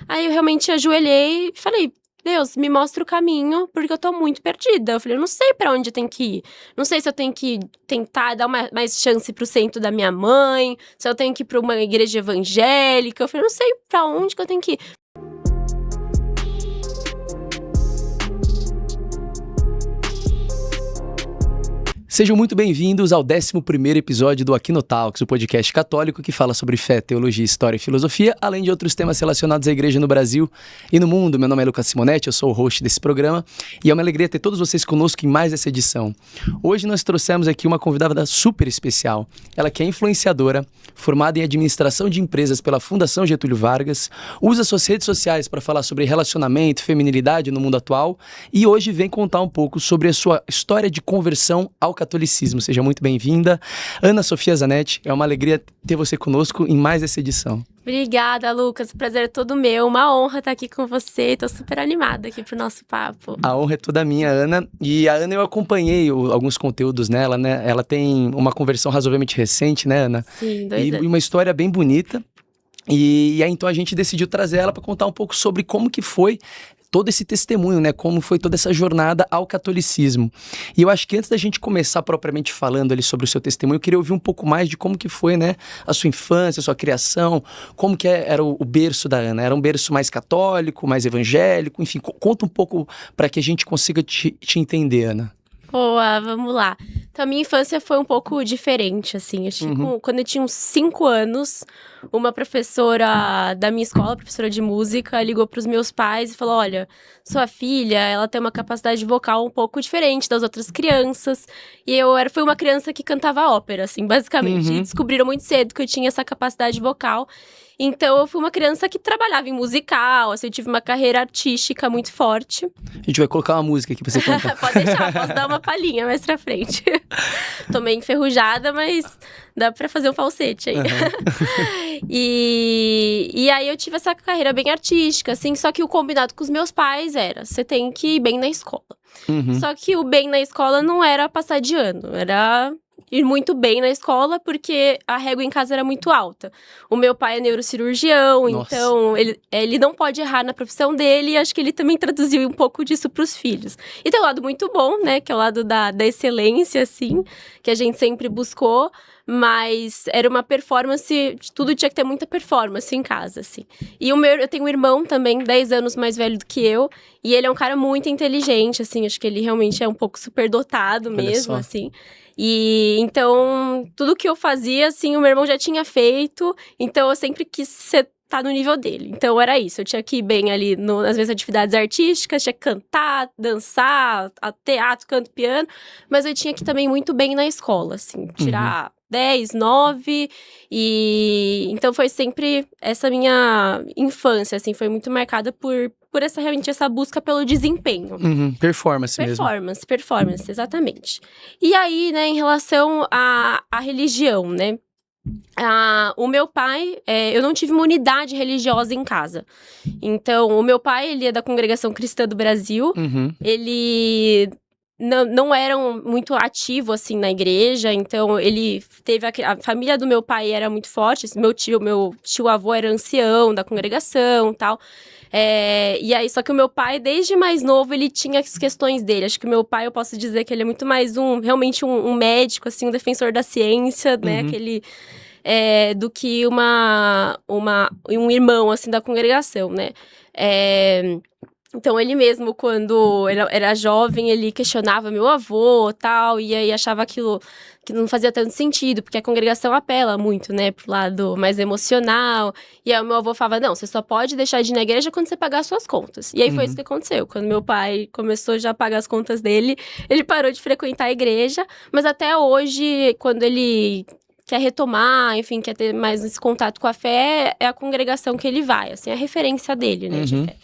Aí eu realmente ajoelhei e falei, Deus, me mostra o caminho, porque eu tô muito perdida. Eu falei, eu não sei pra onde eu tenho que ir. Não sei se eu tenho que tentar dar mais chance pro centro da minha mãe, se eu tenho que ir pra uma igreja evangélica. Eu falei, eu não sei pra onde que eu tenho que ir. Sejam muito bem-vindos ao 11º episódio do Aquinotalks, o podcast católico que fala sobre fé, teologia, história e filosofia, além de outros temas relacionados à igreja no Brasil e no mundo. Meu nome é Lucas Simonetti, eu sou o host desse programa e é uma alegria ter todos vocês conosco em mais essa edição. Hoje nós trouxemos aqui uma convidada super especial. Ela que é influenciadora, formada em administração de empresas pela Fundação Getúlio Vargas, usa suas redes sociais para falar sobre relacionamento, feminilidade no mundo atual e hoje vem contar um pouco sobre a sua história de conversão ao catolicismo. Seja muito bem-vinda. Ana Sofia Zanetti, é uma alegria ter você conosco em mais essa edição. Obrigada, Lucas. O prazer é todo meu. Uma honra estar aqui com você. Tô super animada aqui pro nosso papo. A honra é toda minha, Ana. E a Ana, eu acompanhei alguns conteúdos nela, né? Ela tem uma conversão razoavelmente recente, né, Ana? Sim, 2 anos. E uma história bem bonita. E aí, então, a gente decidiu trazer ela para contar um pouco sobre como que foi todo esse testemunho, né? Como foi toda essa jornada ao catolicismo. E eu acho que antes da gente começar propriamente falando ali sobre o seu testemunho, eu queria ouvir um pouco mais de como que foi, né? A sua infância, a sua criação, como que era o berço da Ana. Era um berço mais católico, mais evangélico? Enfim, conta um pouco para que a gente consiga te entender, Ana. Boa, vamos lá. Então, a minha infância foi um pouco diferente, assim. Acho que quando eu tinha uns 5 anos, uma professora da minha escola, professora de música, ligou para os meus pais e falou, olha, sua filha, ela tem uma capacidade vocal um pouco diferente das outras crianças. E fui uma criança que cantava ópera, assim, basicamente. E descobriram muito cedo que eu tinha essa capacidade vocal. Então, eu fui uma criança que trabalhava em musical, assim, eu tive uma carreira artística muito forte. A gente vai colocar uma música aqui pra você cantar. Pode deixar, posso dar uma palhinha mais pra frente. Tô meio enferrujada, mas dá pra fazer um falsete aí. E aí eu tive essa carreira bem artística, assim, só que o combinado com os meus pais era, você tem que ir bem na escola. Só que o bem na escola não era passar de ano, era ir muito bem na escola, porque a régua em casa era muito alta. O meu pai é neurocirurgião, Nossa. então ele não pode errar na profissão dele, e acho que ele também traduziu um pouco disso pros filhos. E tem um lado muito bom, né, que é o lado da excelência, assim, que a gente sempre buscou, mas era uma performance, tudo tinha que ter muita performance em casa, assim. E eu tenho um irmão também, 10 anos mais velho do que eu, e ele é um cara muito inteligente, assim, acho que ele realmente é um pouco superdotado mesmo, assim. E então, tudo que eu fazia, assim, o meu irmão já tinha feito, então eu sempre quis estar no nível dele. Então era isso, eu tinha que ir bem ali nas minhas atividades artísticas, tinha que cantar, dançar, teatro, canto, piano, mas eu tinha que ir também muito bem na escola, assim, tirar 10, 9, e então foi sempre essa minha infância, assim, foi muito marcada por realmente essa busca pelo desempenho. Performance mesmo. Performance, exatamente. E aí, né, em relação à religião, né, o meu pai, eu não tive uma unidade religiosa em casa. Então, o meu pai, ele é da Congregação Cristã do Brasil, ele não era muito ativo, assim, na igreja, então ele teve a família do meu pai era muito forte, meu tio-avô era ancião da congregação e tal. E aí, só que o meu pai, desde mais novo, ele tinha as questões dele. Acho que o meu pai, eu posso dizer que ele é muito mais realmente um médico, assim, um defensor da ciência, né? Aquele, do que um irmão, assim, da congregação, né? Então, ele mesmo, quando era jovem, ele questionava meu avô e tal, e aí achava aquilo que não fazia tanto sentido, porque a congregação apela muito, né, pro lado mais emocional. E aí o meu avô falava, não, você só pode deixar de ir na igreja quando você pagar as suas contas. E aí foi isso que aconteceu. Quando meu pai começou já a pagar as contas dele, ele parou de frequentar a igreja, mas até hoje, quando ele quer retomar, enfim, quer ter mais esse contato com a fé, é a congregação que ele vai, assim, é a referência dele, né, de fé.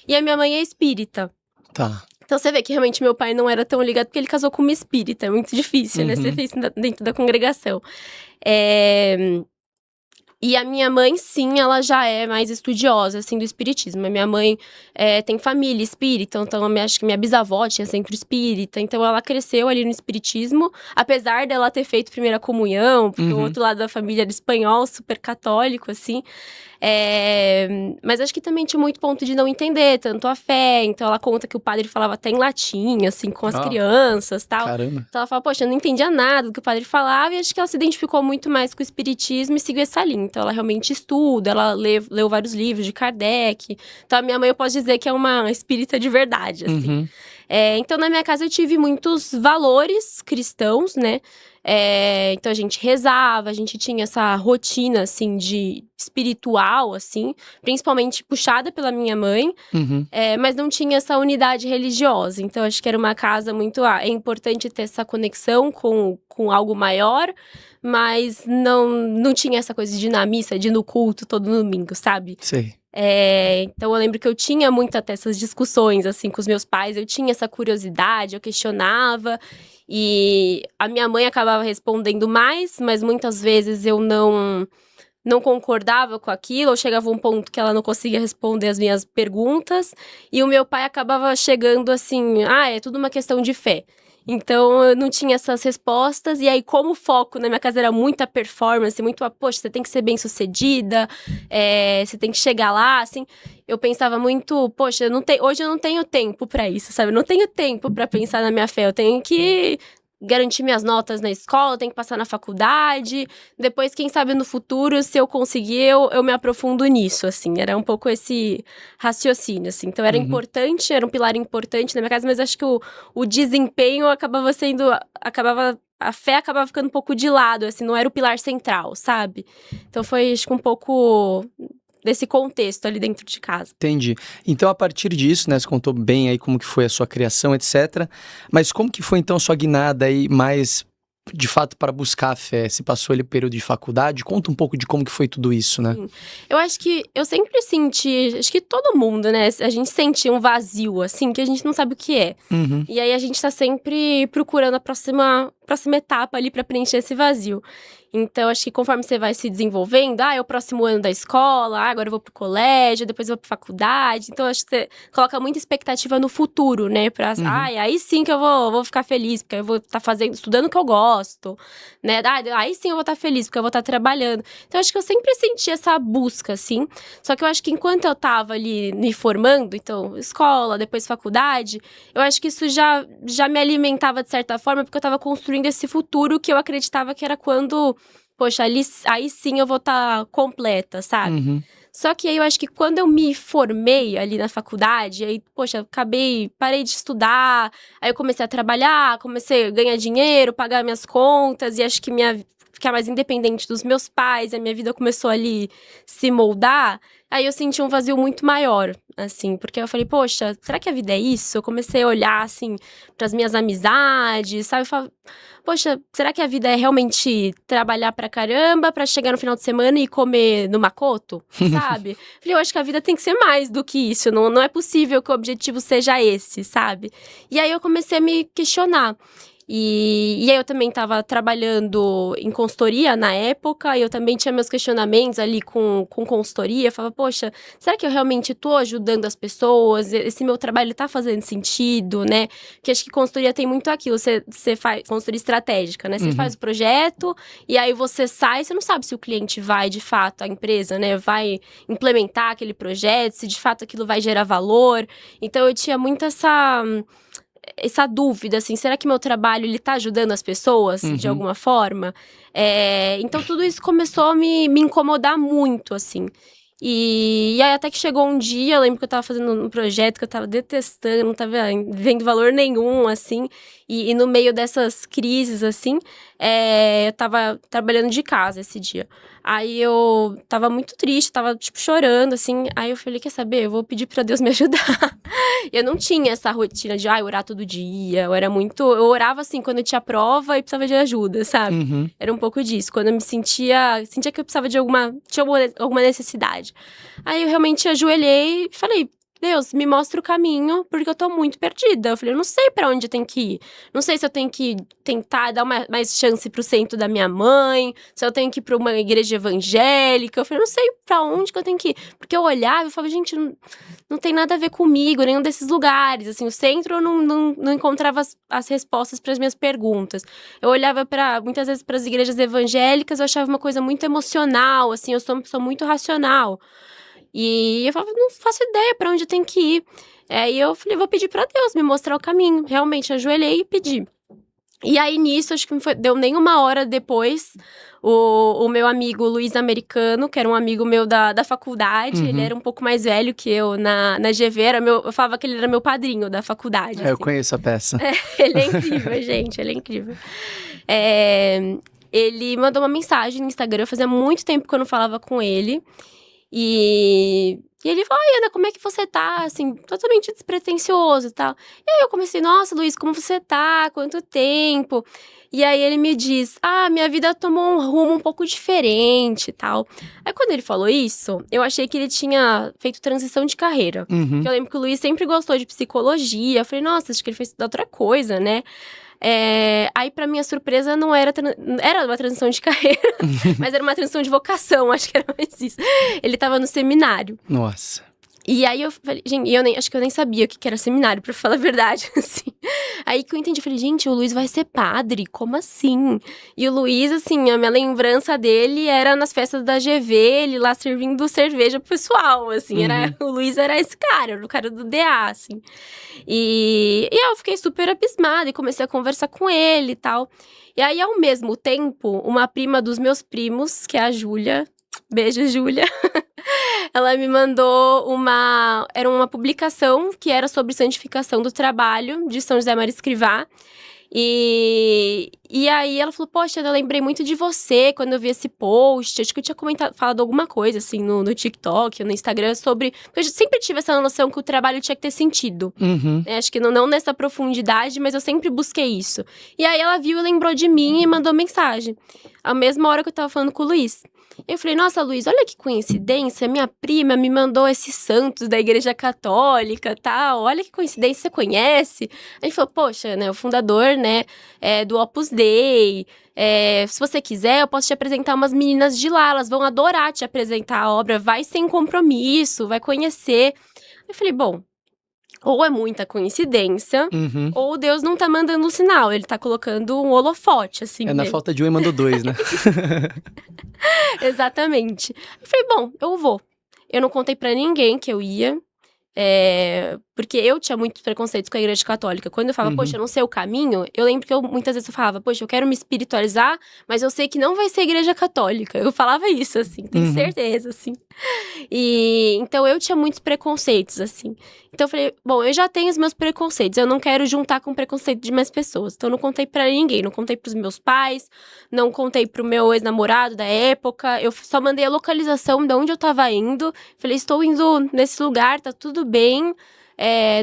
E a minha mãe é espírita. Tá. Então você vê que realmente meu pai não era tão ligado, porque ele casou com uma espírita. É muito difícil, né? Você fez dentro da congregação. E a minha mãe, sim, ela já é mais estudiosa, assim, do espiritismo. A minha mãe tem família espírita, então acho que minha bisavó tinha centro espírita. Então, ela cresceu ali no espiritismo, apesar dela ter feito primeira comunhão, porque o outro lado da família era espanhol, super católico, assim. Mas acho que também tinha muito ponto de não entender tanto a fé. Então, ela conta que o padre falava até em latim, assim, com as crianças e tal. Caramba. Então, ela fala, poxa, eu não entendia nada do que o padre falava. E acho que ela se identificou muito mais com o espiritismo e seguiu essa linha. Então, ela realmente estuda, ela leu vários livros de Kardec. Então, a minha mãe, eu posso dizer que é uma espírita de verdade, assim. Então, na minha casa, eu tive muitos valores cristãos, né? Então, a gente rezava, a gente tinha essa rotina, assim, de espiritual, assim. Principalmente puxada pela minha mãe. Mas não tinha essa unidade religiosa. Então, acho que era uma casa muito... é importante ter essa conexão com algo maior. Mas não tinha essa coisa de ir na missa, de ir no culto todo domingo, sabe? Sei. Então, eu lembro que eu tinha muito até essas discussões, assim, com os meus pais. Eu tinha essa curiosidade, eu questionava. E a minha mãe acabava respondendo mais, mas muitas vezes eu não concordava com aquilo. Ou chegava um ponto que ela não conseguia responder as minhas perguntas. E o meu pai acabava chegando assim, é tudo uma questão de fé. Então, eu não tinha essas respostas. E aí, como o foco na minha casa era muita performance, muito, poxa, você tem que ser bem-sucedida, você tem que chegar lá, assim. Eu pensava muito, poxa, hoje eu não tenho tempo pra isso, sabe? Eu não tenho tempo pra pensar na minha fé. Eu tenho que garantir minhas notas na escola, eu tenho que passar na faculdade. Depois, quem sabe no futuro, se eu conseguir, eu me aprofundo nisso, assim. Era um pouco esse raciocínio, assim. Então, era importante, era um pilar importante na minha casa, mas acho que o desempenho acabava sendo... A fé acabava ficando um pouco de lado, assim, não era o pilar central, sabe? Então, foi, acho que um pouco desse contexto ali dentro de casa. Entendi. Então, a partir disso, né, você contou bem aí como que foi a sua criação, etc. Mas como que foi, então, a sua guinada aí mais, de fato, para buscar a fé? Você passou ali o período de faculdade? Conta um pouco de como que foi tudo isso, né? Sim. Eu acho que eu sempre senti, acho que todo mundo, né? A gente sente um vazio, assim, que a gente não sabe o que é. E aí, a gente tá sempre procurando a próxima etapa ali pra preencher esse vazio. Então, acho que conforme você vai se desenvolvendo, é o próximo ano da escola, agora eu vou pro colégio, depois eu vou pra faculdade. Então, acho que você coloca muita expectativa no futuro, né? Aí sim que eu vou ficar feliz, porque eu vou estar estudando o que eu gosto, né? Aí sim eu vou estar feliz, porque eu vou estar trabalhando. Então, acho que eu sempre senti essa busca, assim. Só que eu acho que enquanto eu tava ali me formando, então, escola, depois faculdade, eu acho que isso já me alimentava de certa forma, porque eu tava construindo esse futuro que eu acreditava que era quando... Poxa, aí sim eu vou estar completa, sabe? Só que aí eu acho que quando eu me formei ali na faculdade, aí, poxa, parei de estudar, aí eu comecei a trabalhar, comecei a ganhar dinheiro, pagar minhas contas, e acho que ficar mais independente dos meus pais, a minha vida começou ali se moldar. Aí eu senti um vazio muito maior, assim, porque eu falei, poxa, será que a vida é isso? Eu comecei a olhar, assim, pras minhas amizades, sabe? Eu falei, poxa, será que a vida é realmente trabalhar pra caramba, pra chegar no final de semana e comer no Makoto, sabe? Falei, eu acho que a vida tem que ser mais do que isso, não é possível que o objetivo seja esse, sabe? E aí eu comecei a me questionar. E aí eu também tava trabalhando em consultoria na época, e eu também tinha meus questionamentos ali com consultoria. Eu falava, poxa, será que eu realmente tô ajudando as pessoas? Esse meu trabalho tá fazendo sentido, né? Porque acho que consultoria tem muito aquilo, você faz consultoria estratégica, né? Você faz o projeto, e aí você sai, você não sabe se o cliente vai, de fato, a empresa, né? Vai implementar aquele projeto, se de fato aquilo vai gerar valor. Então eu tinha muito essa dúvida, assim, será que meu trabalho, ele tá ajudando as pessoas, de alguma forma? Então, tudo isso começou a me incomodar muito, assim. E aí, até que chegou um dia, eu lembro que eu tava fazendo um projeto que eu tava detestando, não tava vendo valor nenhum, assim. E no meio dessas crises, assim, eu tava trabalhando de casa esse dia. Aí eu tava muito triste, tava, tipo, chorando, assim. Aí eu falei, quer saber? Eu vou pedir pra Deus me ajudar. Eu não tinha essa rotina de, orar todo dia. Eu orava, assim, quando eu tinha prova e precisava de ajuda, sabe? Era um pouco disso. Quando eu me sentia que eu precisava tinha alguma necessidade. Aí eu realmente ajoelhei e falei, Deus, me mostra o caminho, porque eu tô muito perdida. Eu falei, eu não sei pra onde eu tenho que ir. Não sei se eu tenho que tentar dar mais chance pro centro da minha mãe, se eu tenho que ir pra uma igreja evangélica. Eu falei, eu não sei pra onde que eu tenho que ir. Porque eu olhava e falava, gente, não tem nada a ver comigo, nenhum desses lugares. Assim, o centro eu não encontrava as respostas pras minhas perguntas. Eu olhava muitas vezes pras igrejas evangélicas, eu achava uma coisa muito emocional, assim, eu sou uma pessoa muito racional. E eu falava, não faço ideia pra onde eu tenho que ir. E eu falei, vou pedir pra Deus me mostrar o caminho. Realmente, ajoelhei e pedi. E aí, nisso, acho que deu nem uma hora depois, o meu amigo Luiz Americano, que era um amigo meu da faculdade, ele era um pouco mais velho que eu na GV, eu falava que ele era meu padrinho da faculdade. Eu conheço a peça. Ele é incrível, gente, ele é incrível. Ele mandou uma mensagem no Instagram, fazia muito tempo que eu não falava com ele. E ele falou, Ana, como é que você tá? Assim, totalmente despretensioso e tal. E aí eu comecei, nossa, Luiz, como você tá? Quanto tempo? E aí ele me diz, minha vida tomou um rumo um pouco diferente e tal. Aí quando ele falou isso, eu achei que ele tinha feito transição de carreira. Porque eu lembro que o Luiz sempre gostou de psicologia. Eu falei, nossa, acho que ele fez outra coisa, né? Aí, pra minha surpresa, não era uma transição de carreira, mas era uma transição de vocação, acho que era mais isso. Ele tava no seminário. Nossa. E aí eu falei, gente, acho que eu nem sabia o que era seminário, pra falar a verdade, assim. Aí que eu entendi, falei, gente, o Luiz vai ser padre, como assim? E o Luiz, assim, a minha lembrança dele era nas festas da GV, ele lá servindo cerveja pro pessoal, assim. O Luiz era esse cara, o cara do DA, assim. E eu fiquei super abismada e comecei a conversar com ele e tal. E aí, ao mesmo tempo, uma prima dos meus primos, que é a Júlia, beijo, Júlia, ela me mandou era uma publicação que era sobre santificação do trabalho de São José Maria Escrivá. E aí ela falou, poxa, eu lembrei muito de você quando eu vi esse post. Acho que eu tinha falado alguma coisa, assim, no TikTok, no Instagram, sobre... Porque eu sempre tive essa noção que o trabalho tinha que ter sentido. Acho que não nessa profundidade, mas eu sempre busquei isso. E aí ela viu e lembrou de mim e mandou mensagem. A mesma hora que eu tava falando com o Luiz. Eu falei, nossa, Luiz, olha que coincidência, minha prima me mandou esses santos da Igreja Católica e tal, olha que coincidência, você conhece? A gente falou, poxa, né, o fundador, né, do Opus Dei, se você quiser, eu posso te apresentar umas meninas de lá, elas vão adorar te apresentar a obra, vai sem compromisso, vai conhecer. Eu falei, bom, ou é muita coincidência, ou Deus não tá mandando um sinal, ele tá colocando um holofote, assim. Na falta de um, ele mandou dois, né? Exatamente. Eu falei, bom, eu vou. Eu não contei pra ninguém que eu ia. Porque eu tinha muitos preconceitos com a Igreja Católica. Quando eu falava, poxa, eu não sei o caminho, eu lembro que muitas vezes eu falava, poxa, eu quero me espiritualizar, mas eu sei que não vai ser Igreja Católica. Eu falava isso, assim, tenho certeza, assim. E então eu tinha muitos preconceitos, assim. Então eu falei, bom, eu já tenho os meus preconceitos, eu não quero juntar com o preconceito de mais pessoas. Então eu não contei pra ninguém, não contei pros meus pais, não contei pro meu ex-namorado da época. Eu só mandei a localização de onde eu tava indo. Falei, estou indo nesse lugar, tá tudo bem.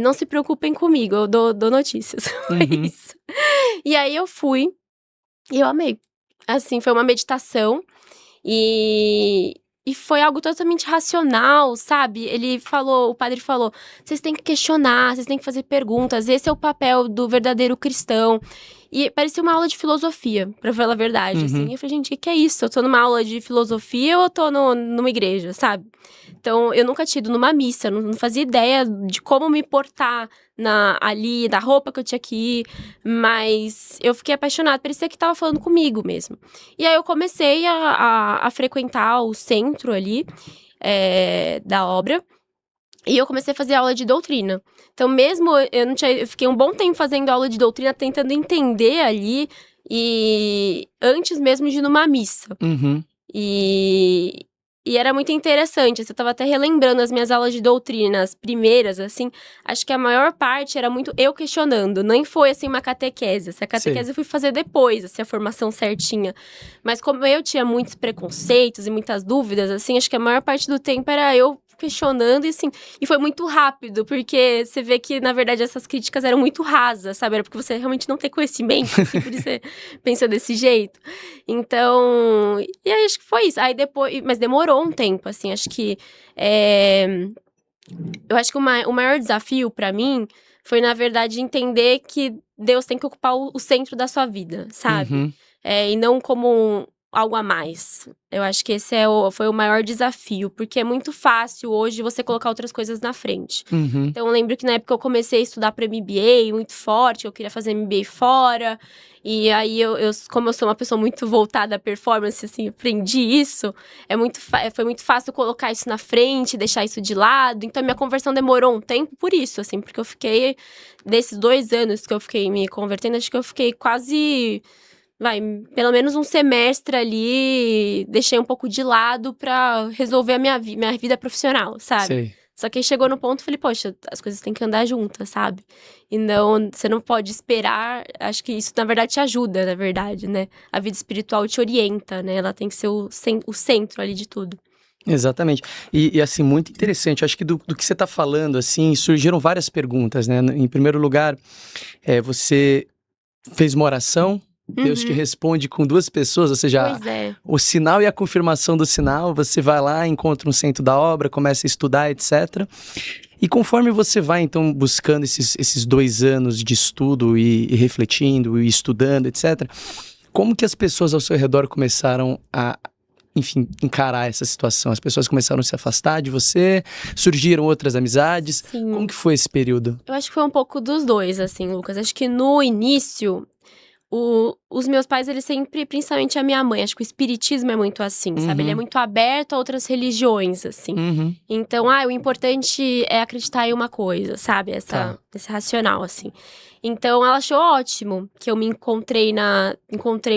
Não se preocupem comigo, eu dou notícias. Foi isso. E aí eu fui e eu amei. Assim, foi uma meditação e foi algo totalmente racional, sabe? O padre falou, vocês têm que questionar, vocês têm que fazer perguntas, esse é o papel do verdadeiro cristão. E parecia uma aula de filosofia, pra falar a verdade, assim. E eu falei, gente, o que é isso? Eu tô numa aula de filosofia ou eu tô numa igreja, sabe? Então, eu nunca tinha ido numa missa, não fazia ideia de como me portar ali, da roupa que eu tinha que ir. Mas eu fiquei apaixonada, parecia que tava falando comigo mesmo. E aí, eu comecei a frequentar o centro ali, da obra. E eu comecei a fazer aula de doutrina. Então, mesmo eu fiquei um bom tempo fazendo aula de doutrina, tentando entender ali, e antes mesmo de ir numa missa. E era muito interessante, assim, eu tava até relembrando as minhas aulas de doutrina, as primeiras, assim, acho que a maior parte era muito eu questionando, nem foi, assim, uma catequese. Essa catequese eu fui fazer depois, assim, a formação certinha. Mas como eu tinha muitos preconceitos e muitas dúvidas, assim, acho que a maior parte do tempo era eu questionando e assim, e foi muito rápido, porque você vê que, na verdade, essas críticas eram muito rasas, sabe? Era porque você realmente não tem conhecimento, assim, por isso você pensa desse jeito. Então, e aí acho que foi isso. Aí depois, mas demorou um tempo, assim, acho que Eu acho que o maior desafio pra mim foi, na verdade, entender que Deus tem que ocupar o centro da sua vida, sabe? Uhum. E não como algo a mais. Eu acho que esse foi o maior desafio, porque é muito fácil hoje você colocar outras coisas na frente. Uhum. Então, eu lembro que na época eu comecei a estudar para MBA muito forte, eu queria fazer MBA fora. E aí, como eu sou uma pessoa muito voltada à performance, assim, aprendi isso. Foi muito fácil colocar isso na frente, deixar isso de lado. Então, minha conversão demorou um tempo por isso, assim. Porque eu fiquei, desses 2 anos que eu fiquei me convertendo, acho que eu fiquei quase... pelo menos um semestre ali, deixei um pouco de lado pra resolver a minha vida profissional, sabe? Sei. Só que aí chegou no ponto, falei, poxa, as coisas têm que andar juntas, sabe? E não, você não pode esperar, acho que isso, na verdade, te ajuda, na verdade, né? A vida espiritual te orienta, né? Ela tem que ser o centro ali de tudo. Exatamente. E assim, muito interessante. Acho que do que você está falando, assim, surgiram várias perguntas, né? Em primeiro lugar, você fez uma oração, Deus te responde com 2 pessoas, ou seja, Pois é. o sinal e a confirmação do sinal, você vai lá, encontra um centro da obra, começa a estudar, etc. E conforme você vai, então, buscando esses 2 anos de estudo e refletindo e estudando, etc., como que as pessoas ao seu redor começaram a, enfim, encarar essa situação? As pessoas começaram a se afastar de você? Surgiram outras amizades? Sim. Como que foi esse período? Eu acho que foi um pouco dos dois, assim, Lucas. Acho que no início, os meus pais, eles sempre, principalmente a minha mãe, acho que o espiritismo é muito assim, sabe? Ele é muito aberto a outras religiões, assim. Uhum. Então, o importante é acreditar em uma coisa, sabe? Esse racional, assim. Então, ela achou ótimo que eu me encontrei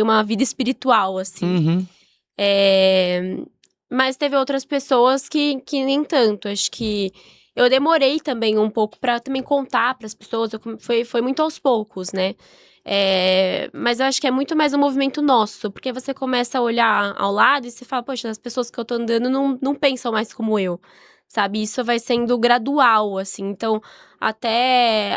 uma vida espiritual, assim. Uhum. Mas teve outras pessoas que nem tanto. Acho que eu demorei também um pouco pra também contar pras pessoas. Foi muito aos poucos, né? Mas eu acho que é muito mais um movimento nosso. Porque você começa a olhar ao lado e você fala, poxa, as pessoas que eu tô andando não pensam mais como eu. Sabe? Isso vai sendo gradual, assim. Então, até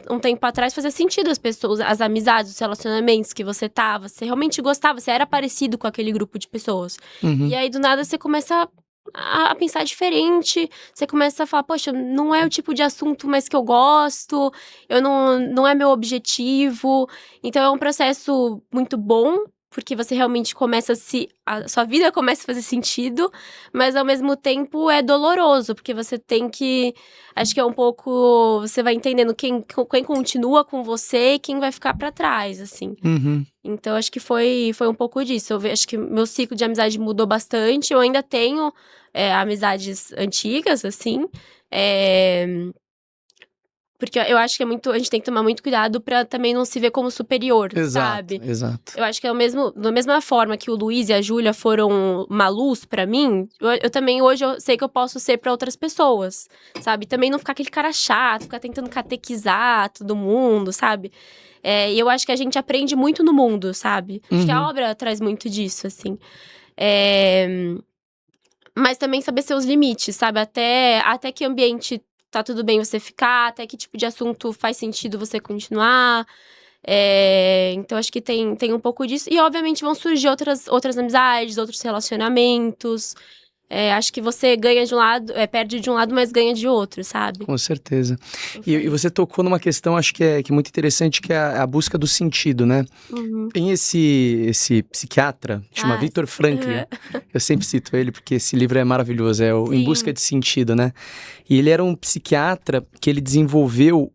um tempo atrás fazia sentido as pessoas, as amizades, os relacionamentos que você tava. Você realmente gostava, você era parecido com aquele grupo de pessoas. Uhum. E aí, do nada, você começa a pensar diferente. Você começa a falar, poxa, não é o tipo de assunto mais que eu gosto. Não é meu objetivo. Então, é um processo muito bom. Porque você realmente a sua vida começa a fazer sentido, mas ao mesmo tempo é doloroso, porque você tem que. Acho que é um pouco. Você vai entendendo quem continua com você e quem vai ficar pra trás, assim. Uhum. Então, acho que foi um pouco disso. Acho que meu ciclo de amizade mudou bastante. Eu ainda tenho amizades antigas, assim. Porque eu acho que a gente tem que tomar muito cuidado pra também não se ver como superior, sabe? Exato. Eu acho que da mesma forma que o Luiz e a Júlia foram uma luz pra mim, eu também hoje eu sei que eu posso ser pra outras pessoas, sabe? Também não ficar aquele cara chato, ficar tentando catequizar todo mundo, sabe? E eu acho que a gente aprende muito no mundo, sabe? Acho que a obra traz muito disso, assim. Mas também saber seus limites, sabe? Até que ambiente tá tudo bem você ficar, até que tipo de assunto faz sentido você continuar. Então, acho que tem um pouco disso. E, obviamente, vão surgir outras amizades, outros relacionamentos. Acho que você ganha de um lado, perde de um lado, mas ganha de outro, sabe? Com certeza. E você tocou numa questão, acho que é muito interessante, que é a busca do sentido, né? Uhum. Tem esse psiquiatra, chama Viktor Frankl. Eu sempre cito ele porque esse livro é maravilhoso, é o Em Busca de Sentido, né? E ele era um psiquiatra que ele desenvolveu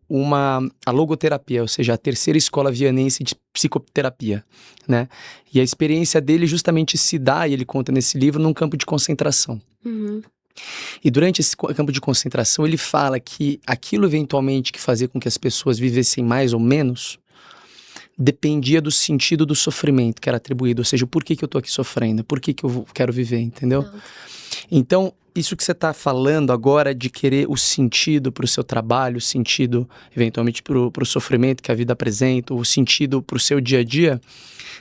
a logoterapia, ou seja, a terceira escola vianense de psicoterapia, né? E a experiência dele justamente se dá, e ele conta nesse livro, num campo de concentração. Uhum. E durante esse campo de concentração, ele fala que aquilo eventualmente que fazia com que as pessoas vivessem mais ou menos dependia do sentido do sofrimento que era atribuído, ou seja, por que eu tô aqui sofrendo, por que eu quero viver, entendeu? Então, isso que você está falando agora de querer o sentido para o seu trabalho, o sentido eventualmente para o sofrimento que a vida apresenta, o sentido para o seu dia a dia,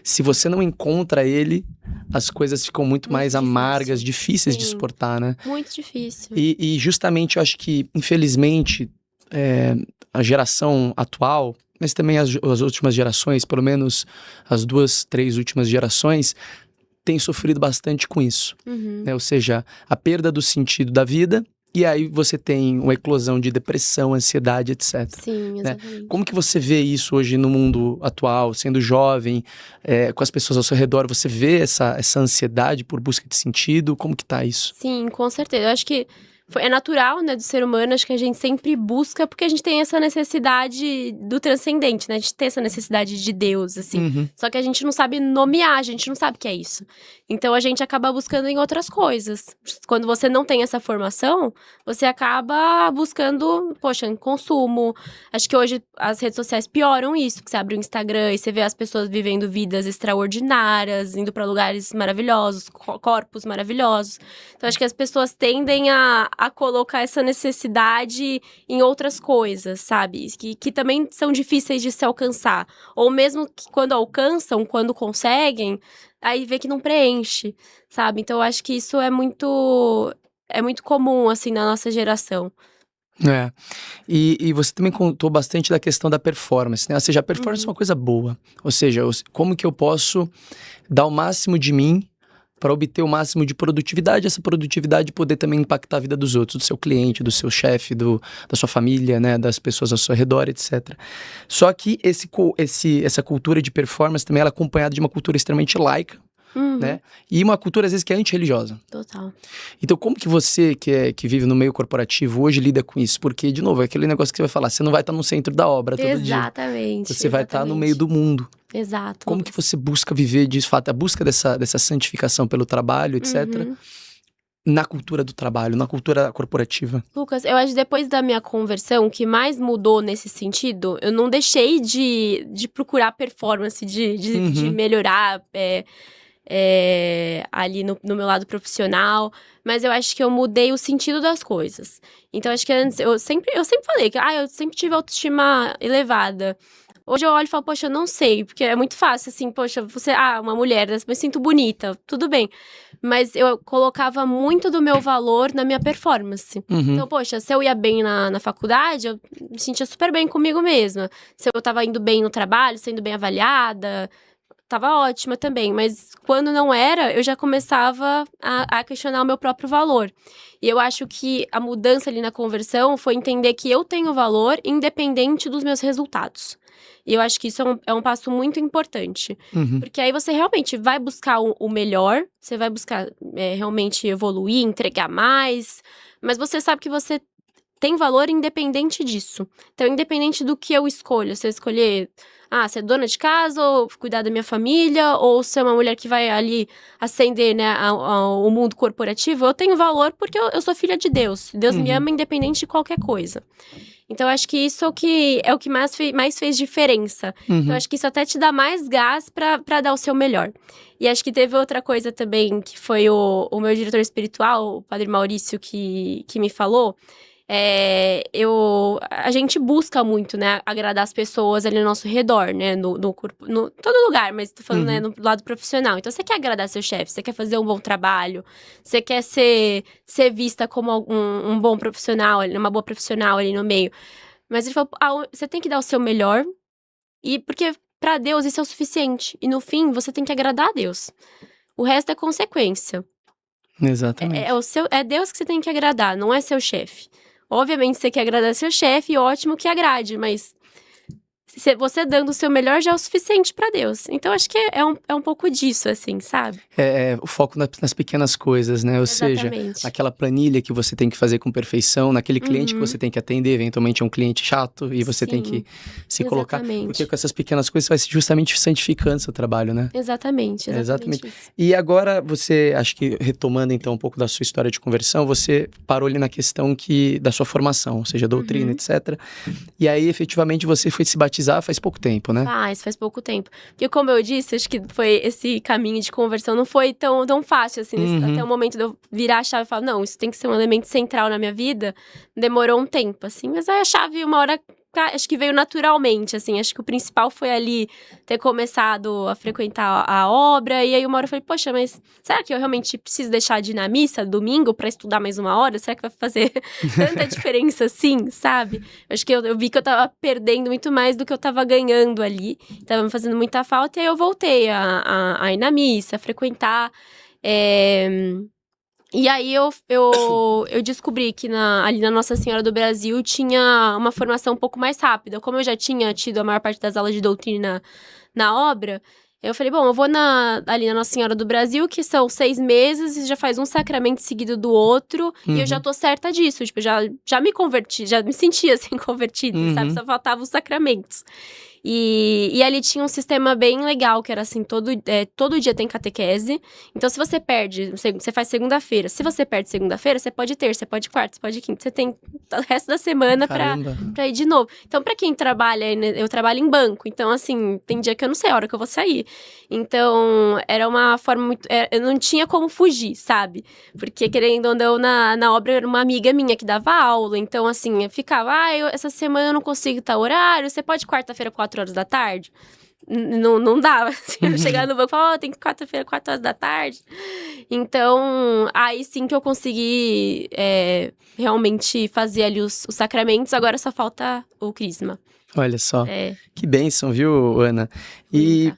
se você não encontra ele, as coisas ficam muito mais difícil. Amargas, difíceis de Sim. suportar, né? Muito difícil. E justamente eu acho que, infelizmente, a geração atual, mas também as últimas gerações, pelo menos as 2, 3 últimas gerações, têm sofrido bastante com isso. Uhum. Né? Ou seja, a perda do sentido da vida E aí você tem uma eclosão de depressão, ansiedade, etc. Sim, Né? exatamente. Como que você vê isso hoje no mundo atual, sendo jovem, com as pessoas ao seu redor? Você vê essa ansiedade por busca de sentido? Como que tá isso? Sim, com certeza. Eu acho que é natural, né, do ser humano, acho que a gente sempre busca, porque a gente tem essa necessidade do transcendente, né? A gente tem essa necessidade de Deus, assim. Uhum. Só que a gente não sabe nomear, a gente não sabe o que é isso. Então a gente acaba buscando em outras coisas. Quando você não tem essa formação, você acaba buscando, poxa, em consumo. Acho que hoje as redes sociais pioram isso, que você abre o Instagram e você vê as pessoas vivendo vidas extraordinárias, indo pra lugares maravilhosos, corpos maravilhosos. Então, acho que as pessoas tendem a colocar essa necessidade em outras coisas, sabe? Que também são difíceis de se alcançar. Ou mesmo que quando alcançam, quando conseguem, aí vê que não preenche, sabe? Então, eu acho que isso é muito comum, assim, na nossa geração. É. E você também contou bastante da questão da performance, né? Ou seja, a performance é uma coisa boa. Ou seja, como que eu posso dar o máximo de mim para obter o máximo de produtividade, essa produtividade poder também impactar a vida dos outros, do seu cliente, do seu chefe, da sua família, né, das pessoas ao seu redor, etc. Só que essa cultura de performance também ela é acompanhada de uma cultura extremamente laica, né? E uma cultura, às vezes, que é antirreligiosa. Total. Então, como que você, que vive no meio corporativo, hoje lida com isso? Porque, de novo, é aquele negócio que você vai falar, você não vai estar no centro da obra todo dia. Exatamente. Você vai estar no meio do mundo. Exato. Como que você busca viver de fato, a busca dessa santificação pelo trabalho, etc., na cultura do trabalho, na cultura corporativa? Lucas, eu acho que depois da minha conversão, o que mais mudou nesse sentido, eu não deixei de procurar performance, de melhorar ali no meu lado profissional, mas eu acho que eu mudei o sentido das coisas. Então, acho que antes, eu sempre falei que eu sempre tive autoestima elevada. Hoje eu olho e falo, poxa, eu não sei, porque é muito fácil, assim, poxa, você, uma mulher, eu me sinto bonita, tudo bem. Mas eu colocava muito do meu valor na minha performance. Então, poxa, se eu ia bem na faculdade, eu me sentia super bem comigo mesma. Se eu tava indo bem no trabalho, sendo bem avaliada, tava ótima também. Mas quando não era, eu já começava a questionar o meu próprio valor. E eu acho que a mudança ali na conversão foi entender que eu tenho valor independente dos meus resultados. E eu acho que isso é um passo muito importante. Porque aí você realmente vai buscar o melhor, você vai buscar realmente evoluir, entregar mais, mas você sabe que você tem valor independente disso. Então, independente do que eu escolho, se eu escolher ser dona de casa, ou cuidar da minha família, ou ser uma mulher que vai ali ascender, né, ao mundo corporativo, eu tenho valor porque eu sou filha de Deus. Deus me ama independente de qualquer coisa. Então, acho que isso é o que mais fez diferença. Então, acho que isso até te dá mais gás pra dar o seu melhor. E acho que teve outra coisa também, que foi o meu diretor espiritual, o Padre Maurício, que me falou. A gente busca muito, né, agradar as pessoas ali no nosso redor, né, no corpo, no todo lugar, mas tô falando, né, no lado profissional. Então, você quer agradar seu chefe, você quer fazer um bom trabalho, você quer ser vista como um bom profissional, uma boa profissional ali no meio. Mas ele falou, você tem que dar o seu melhor, e porque pra Deus isso é o suficiente. E no fim, você tem que agradar a Deus. O resto é consequência. Exatamente. É Deus que você tem que agradar, não é seu chefe. Obviamente, você quer agradar seu chefe, ótimo que agrade, mas você dando o seu melhor já é o suficiente pra Deus. Então, acho que é um pouco disso, assim, sabe? O foco nas pequenas coisas, né? Ou seja, aquela planilha que você tem que fazer com perfeição, naquele cliente que você tem que atender, eventualmente é um cliente chato, e você tem que se colocar. Porque com essas pequenas coisas você vai justamente santificando seu trabalho, né? Exatamente. Isso. E agora você, acho que retomando então um pouco da sua história de conversão, você parou ali na questão da sua formação, ou seja, doutrina, etc. E aí, efetivamente, você foi se batizar faz pouco tempo, né? Faz pouco tempo. Porque, como eu disse, acho que foi esse caminho de conversão não foi tão fácil, assim. Até o momento de eu virar a chave e falar, não, isso tem que ser um elemento central na minha vida, demorou um tempo, assim. Mas aí a chave, uma hora, acho que veio naturalmente, assim. Acho que o principal foi ali ter começado a frequentar a obra. E aí uma hora eu falei, poxa, mas será que eu realmente preciso deixar de ir na missa domingo pra estudar mais uma hora? Será que vai fazer tanta diferença assim, sabe? Acho que eu vi que eu tava perdendo muito mais do que eu tava ganhando ali. Tava me fazendo muita falta. E aí eu voltei a ir na missa, a frequentar. E aí eu descobri que ali na Nossa Senhora do Brasil tinha uma formação um pouco mais rápida. Como eu já tinha tido a maior parte das aulas de doutrina na obra, eu falei, bom, eu vou ali na Nossa Senhora do Brasil, que são 6 meses, e já faz um sacramento seguido do outro, e eu já tô certa disso. Tipo, já me converti, já me sentia assim, convertida, sabe? Só faltavam os sacramentos. E ali tinha um sistema bem legal, que era assim, todo dia tem catequese. Então, se você perde, você faz segunda-feira. Se você perde segunda-feira, você pode terça, você pode quarta, você pode quinta. Você tem o resto da semana pra ir de novo. Então, pra quem trabalha, eu trabalho em banco. Então, assim, tem dia que eu não sei a hora que eu vou sair. Então, era uma forma muito... eu não tinha como fugir, sabe? Porque, querendo ou não, na obra era uma amiga minha que dava aula. Então, assim, eu ficava, essa semana eu não consigo estar horário. Você pode quarta-feira, 4 horas da tarde? Não dava. Assim, eu chegava no banco e falava, tem que quarta-feira, 4 horas da tarde. Então, aí sim que eu consegui realmente fazer ali os sacramentos. Agora só falta o crisma. Olha só, que bênção, viu, Ana? E,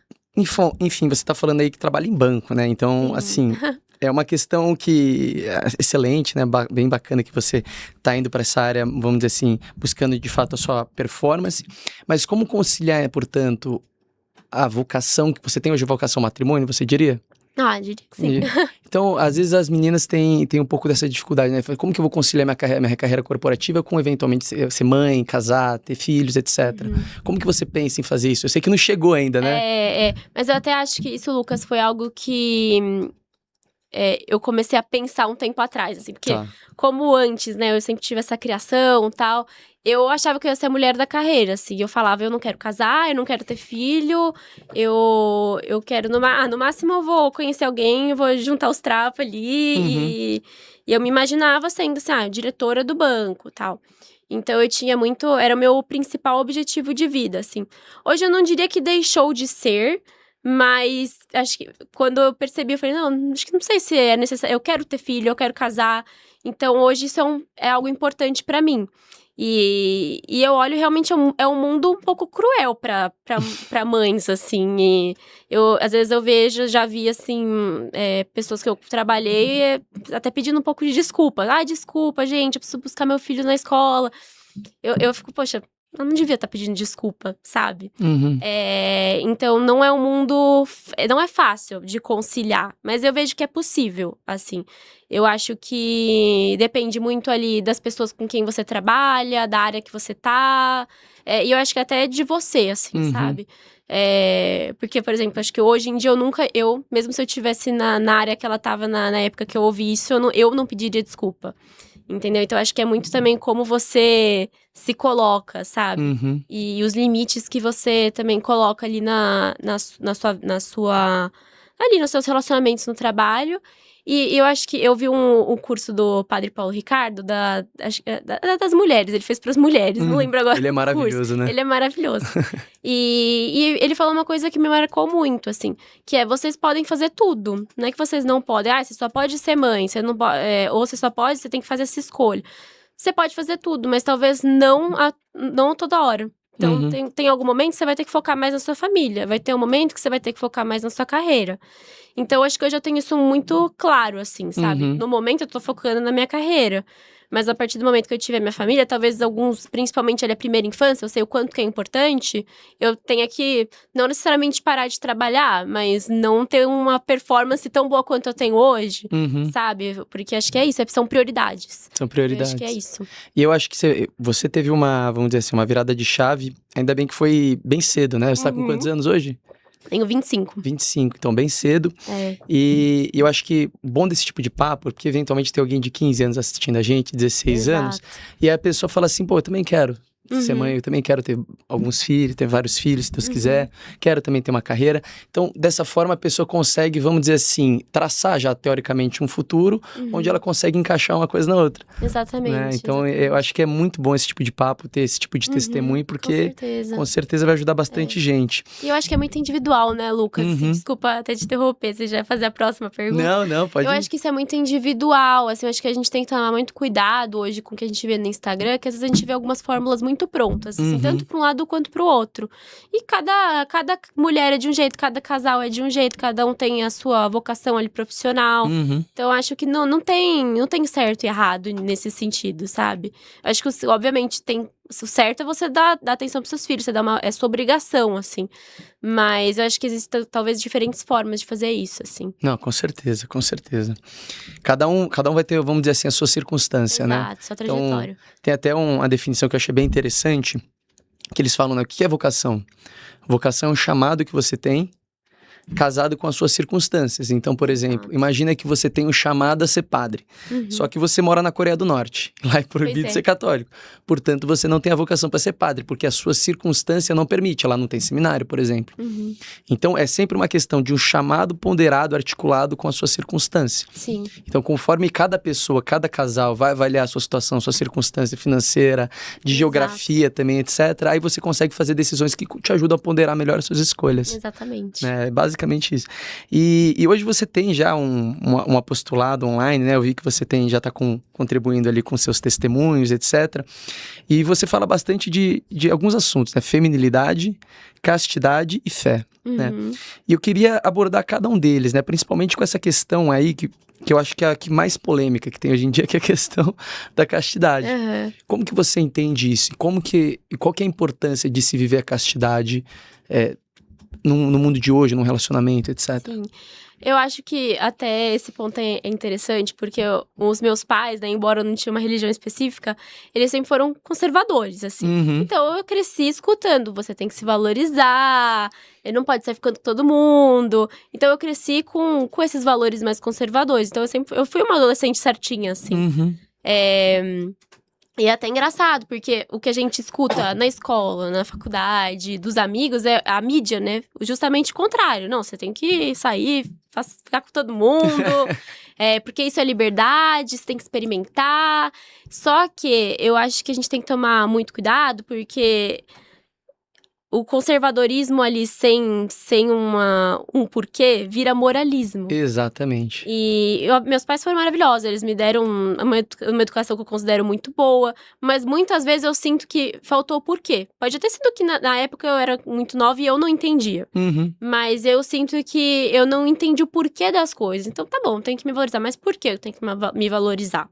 enfim, você tá falando aí que trabalha em banco, né? Então, assim... É uma questão que é excelente, né? Bem bacana que você está indo para essa área, vamos dizer assim, buscando de fato a sua performance. Mas como conciliar, portanto, a vocação que você tem hoje, vocação matrimônio, você diria? Diria que sim. Então, às vezes as meninas têm um pouco dessa dificuldade, né? Como que eu vou conciliar minha carreira corporativa com, eventualmente, ser mãe, casar, ter filhos, etc. Como que você pensa em fazer isso? Eu sei que não chegou ainda, né? Mas eu até acho que isso, Lucas, foi algo que... eu comecei a pensar um tempo atrás, assim, porque como antes, né, eu sempre tive essa criação e tal, eu achava que eu ia ser a mulher da carreira, assim, eu falava, eu não quero casar, eu não quero ter filho, eu quero, no máximo eu vou conhecer alguém, eu vou juntar os trapos ali, e eu me imaginava sendo, assim, diretora do banco e tal. Então, eu tinha era o meu principal objetivo de vida, assim. Hoje, eu não diria que deixou de ser, mas acho que quando eu percebi, eu falei, acho que não sei se é necessário. Eu quero ter filho, eu quero casar. Então, hoje isso é algo importante pra mim. E eu olho, realmente, é um mundo um pouco cruel pra mães, assim. E às vezes eu já vi, assim, pessoas que eu trabalhei até pedindo um pouco de desculpa. Desculpa, gente, eu preciso buscar meu filho na escola. Eu fico, poxa... Eu não devia estar pedindo desculpa, sabe? Então, não é um mundo... Não é fácil de conciliar, mas eu vejo que é possível, assim. Eu acho que depende muito ali das pessoas com quem você trabalha, da área que você tá. E eu acho que até de você, assim, sabe? Porque, por exemplo, acho que hoje em dia mesmo se eu estivesse na área que ela tava na época que eu ouvi isso, eu não pediria desculpa. Entendeu? Então, acho que é muito também como você se coloca, sabe? E os limites que você também coloca ali ali nos seus relacionamentos no trabalho. E eu acho que eu vi um curso do Padre Paulo Ricardo, das mulheres, ele fez para as mulheres, não lembro agora. Ele é maravilhoso, né? Ele é maravilhoso. E ele falou uma coisa que me marcou muito, assim, que vocês podem fazer tudo. Não é que vocês não podem, você só pode ser mãe, você não pode, ou você só pode, você tem que fazer essa escolha. Você pode fazer tudo, mas talvez não toda hora. Então, tem algum momento que você vai ter que focar mais na sua família. Vai ter um momento que você vai ter que focar mais na sua carreira. Então, acho que hoje eu tenho isso muito claro, assim, sabe? No momento, eu tô focando na minha carreira. Mas a partir do momento que eu tiver minha família, talvez alguns, principalmente ali a primeira infância, eu sei o quanto que é importante, eu tenha que, não necessariamente parar de trabalhar, mas não ter uma performance tão boa quanto eu tenho hoje, sabe? Porque acho que é isso, são prioridades. São prioridades. Eu acho que é isso. E eu acho que você teve vamos dizer assim, uma virada de chave, ainda bem que foi bem cedo, né? Você tá com quantos anos hoje? Tenho 25. 25, então bem cedo. E eu acho que bom desse tipo de papo, porque eventualmente tem alguém de 15 anos assistindo a gente, 16 anos, e aí a pessoa fala assim, pô, eu também quero ser mãe, eu também quero ter alguns filhos, ter vários filhos, se Deus quiser, quero também ter uma carreira. Então, dessa forma, a pessoa consegue, vamos dizer assim, traçar já teoricamente um futuro, onde ela consegue encaixar uma coisa na outra. Exatamente. Né? Então, eu acho que é muito bom esse tipo de papo, ter esse tipo de testemunho, porque com certeza vai ajudar bastante gente. E eu acho que é muito individual, né, Lucas? Desculpa até te interromper, você já vai fazer a próxima pergunta. Não, pode ir. Eu acho que isso é muito individual, assim, eu acho que a gente tem que tomar muito cuidado hoje com o que a gente vê no Instagram, que às vezes a gente vê algumas fórmulas muito muito prontas, assim, tanto para um lado quanto para o outro. E cada mulher é de um jeito, cada casal é de um jeito, cada um tem a sua vocação ali profissional. Então, eu acho que não tem certo e errado nesse sentido, sabe? Eu acho que, obviamente, o certo é você dar atenção pros seus filhos, é sua obrigação, assim. Mas eu acho que existem, talvez, diferentes formas de fazer isso, assim. Não, com certeza, com certeza. Cada um vai ter, vamos dizer assim, a sua circunstância, né? Exato, sua trajetória. Então, tem até uma definição que eu achei bem interessante, que eles falam, né? O que é vocação? Vocação é um chamado que você tem, casado com as suas circunstâncias. Então, por exemplo, imagina que você tem um chamado a ser padre. Só que você mora na Coreia do Norte. Lá é proibido ser católico. Portanto, você não tem a vocação para ser padre, porque a sua circunstância não permite. Lá não tem seminário, por exemplo. Então, é sempre uma questão de um chamado ponderado, articulado com a sua circunstância. Sim. Então, conforme cada pessoa, cada casal vai avaliar a sua situação, sua circunstância financeira, de geografia também, etc., aí você consegue fazer decisões que te ajudam a ponderar melhor as suas escolhas. Exatamente. Basicamente isso. E hoje você tem já um apostolado online, né? Eu vi que você já está contribuindo ali com seus testemunhos, etc. E você fala bastante de alguns assuntos, né? Feminilidade, castidade e fé, né? E eu queria abordar cada um deles, né? Principalmente com essa questão aí que eu acho que é a que mais polêmica que tem hoje em dia, que é a questão da castidade. Como que você entende isso? E qual que é a importância de se viver a castidade no mundo de hoje, num relacionamento, etc. Sim. Eu acho que até esse ponto é interessante, porque os meus pais, né, embora eu não tinha uma religião específica, eles sempre foram conservadores, assim. Então, eu cresci escutando, você tem que se valorizar, não pode sair ficando com todo mundo. Então, eu cresci com esses valores mais conservadores. Então, eu fui uma adolescente certinha, assim. E é até engraçado, porque o que a gente escuta na escola, na faculdade, dos amigos, é a mídia, né? Justamente o contrário. Não, você tem que sair, ficar com todo mundo, porque isso é liberdade, você tem que experimentar. Só que eu acho que a gente tem que tomar muito cuidado, porque o conservadorismo ali sem um porquê vira moralismo. Exatamente. E meus pais foram maravilhosos, eles me deram uma educação que eu considero muito boa, mas muitas vezes eu sinto que faltou o porquê. Pode ter sido que na época eu era muito nova e eu não entendia, mas eu sinto que eu não entendi o porquê das coisas. Então tá bom, tenho que me valorizar, mas por que eu tenho que me valorizar?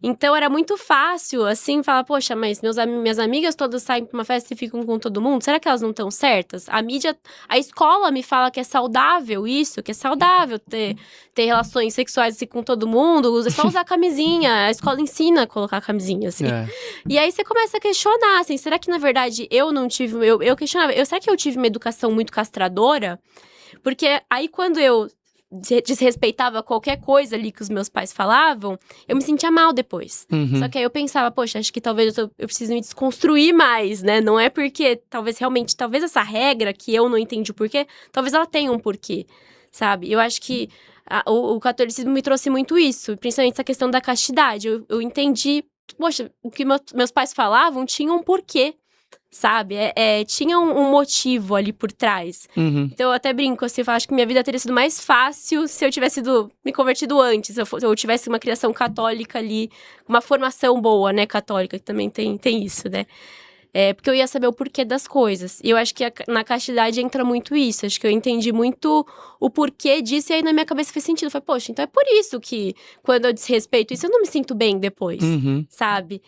Então, era muito fácil, assim, falar, poxa, mas minhas amigas todas saem pra uma festa e ficam com todo mundo, será que elas não estão certas? A escola me fala que é saudável isso, que é saudável ter relações sexuais assim, com todo mundo, é só usar camisinha, a escola ensina a colocar camisinha, assim. E aí, você começa a questionar, assim, será que, na verdade, eu não tive... Eu questionava, será que eu tive uma educação muito castradora? Porque aí, quando eu desrespeitava qualquer coisa ali que os meus pais falavam, eu me sentia mal depois. Só que aí eu pensava, poxa, acho que talvez eu preciso me desconstruir mais, né? Não é porque, talvez essa regra que eu não entendi o porquê, talvez ela tenha um porquê, sabe? Eu acho que o catolicismo me trouxe muito isso, principalmente essa questão da castidade. Eu entendi, poxa, o que meus pais falavam tinha um porquê. Sabe? Tinha um motivo ali por trás. Então, eu até brinco, assim, eu acho que minha vida teria sido mais fácil se eu tivesse me convertido antes. Se eu tivesse uma criação católica ali, uma formação boa, né, católica, que também tem isso, né? Porque eu ia saber o porquê das coisas. E eu acho que na castidade entra muito isso. Acho que eu entendi muito o porquê disso. E aí, na minha cabeça fez sentido. Eu falei, poxa, então é por isso que quando eu desrespeito isso, eu não me sinto bem depois, sabe?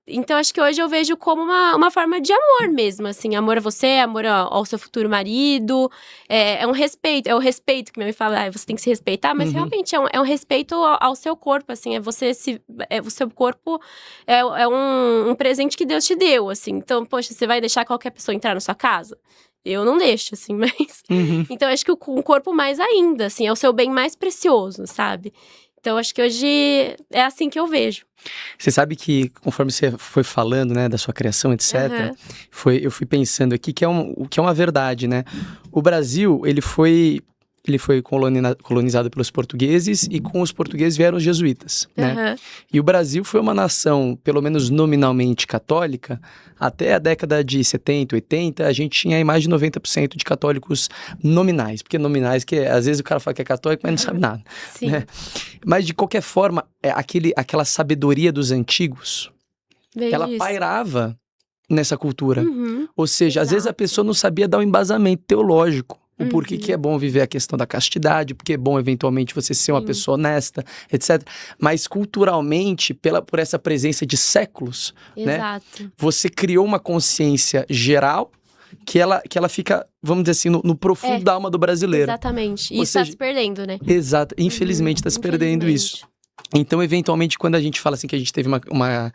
Então, acho que hoje eu vejo como uma forma de amor mesmo, assim. Amor a você, amor ao seu futuro marido. É um respeito, é o respeito que minha mãe fala, você tem que se respeitar. Mas realmente é um respeito ao seu corpo, assim. O seu corpo é um presente que Deus te deu, assim. Então, poxa, você vai deixar qualquer pessoa entrar na sua casa? Eu não deixo, assim, mas... Então, acho que o corpo mais ainda, assim, é o seu bem mais precioso, sabe? Então, acho que hoje é assim que eu vejo. Você sabe que, conforme você foi falando, né, da sua criação, etc., eu fui pensando aqui que é uma verdade, né? O Brasil, ele foi colonizado pelos portugueses e com os portugueses vieram os jesuítas, né? E o Brasil foi uma nação, pelo menos nominalmente católica, até a década de 70, 80, a gente tinha aí mais de 90% de católicos nominais. Porque nominais, que às vezes o cara fala que é católico, mas não sabe nada. Sim. Né? Mas, de qualquer forma, aquela sabedoria dos antigos, Vejo ela isso. pairava nessa cultura. Uhum. Ou seja, às vezes a Exato. pessoa não sabia dar um embasamento teológico. O porquê Uhum. que é bom viver a questão da castidade, porque é bom, eventualmente, você ser uma Sim. pessoa honesta, etc. Mas, culturalmente, por essa presença de séculos, né? Exato. Você criou uma consciência geral que ela fica, vamos dizer assim, no profundo da alma do brasileiro. Exatamente. E Ou isso tá seja, se perdendo, né? Exato. Infelizmente está se perdendo isso. Infelizmente. Então, eventualmente, quando a gente fala assim que a gente teve uma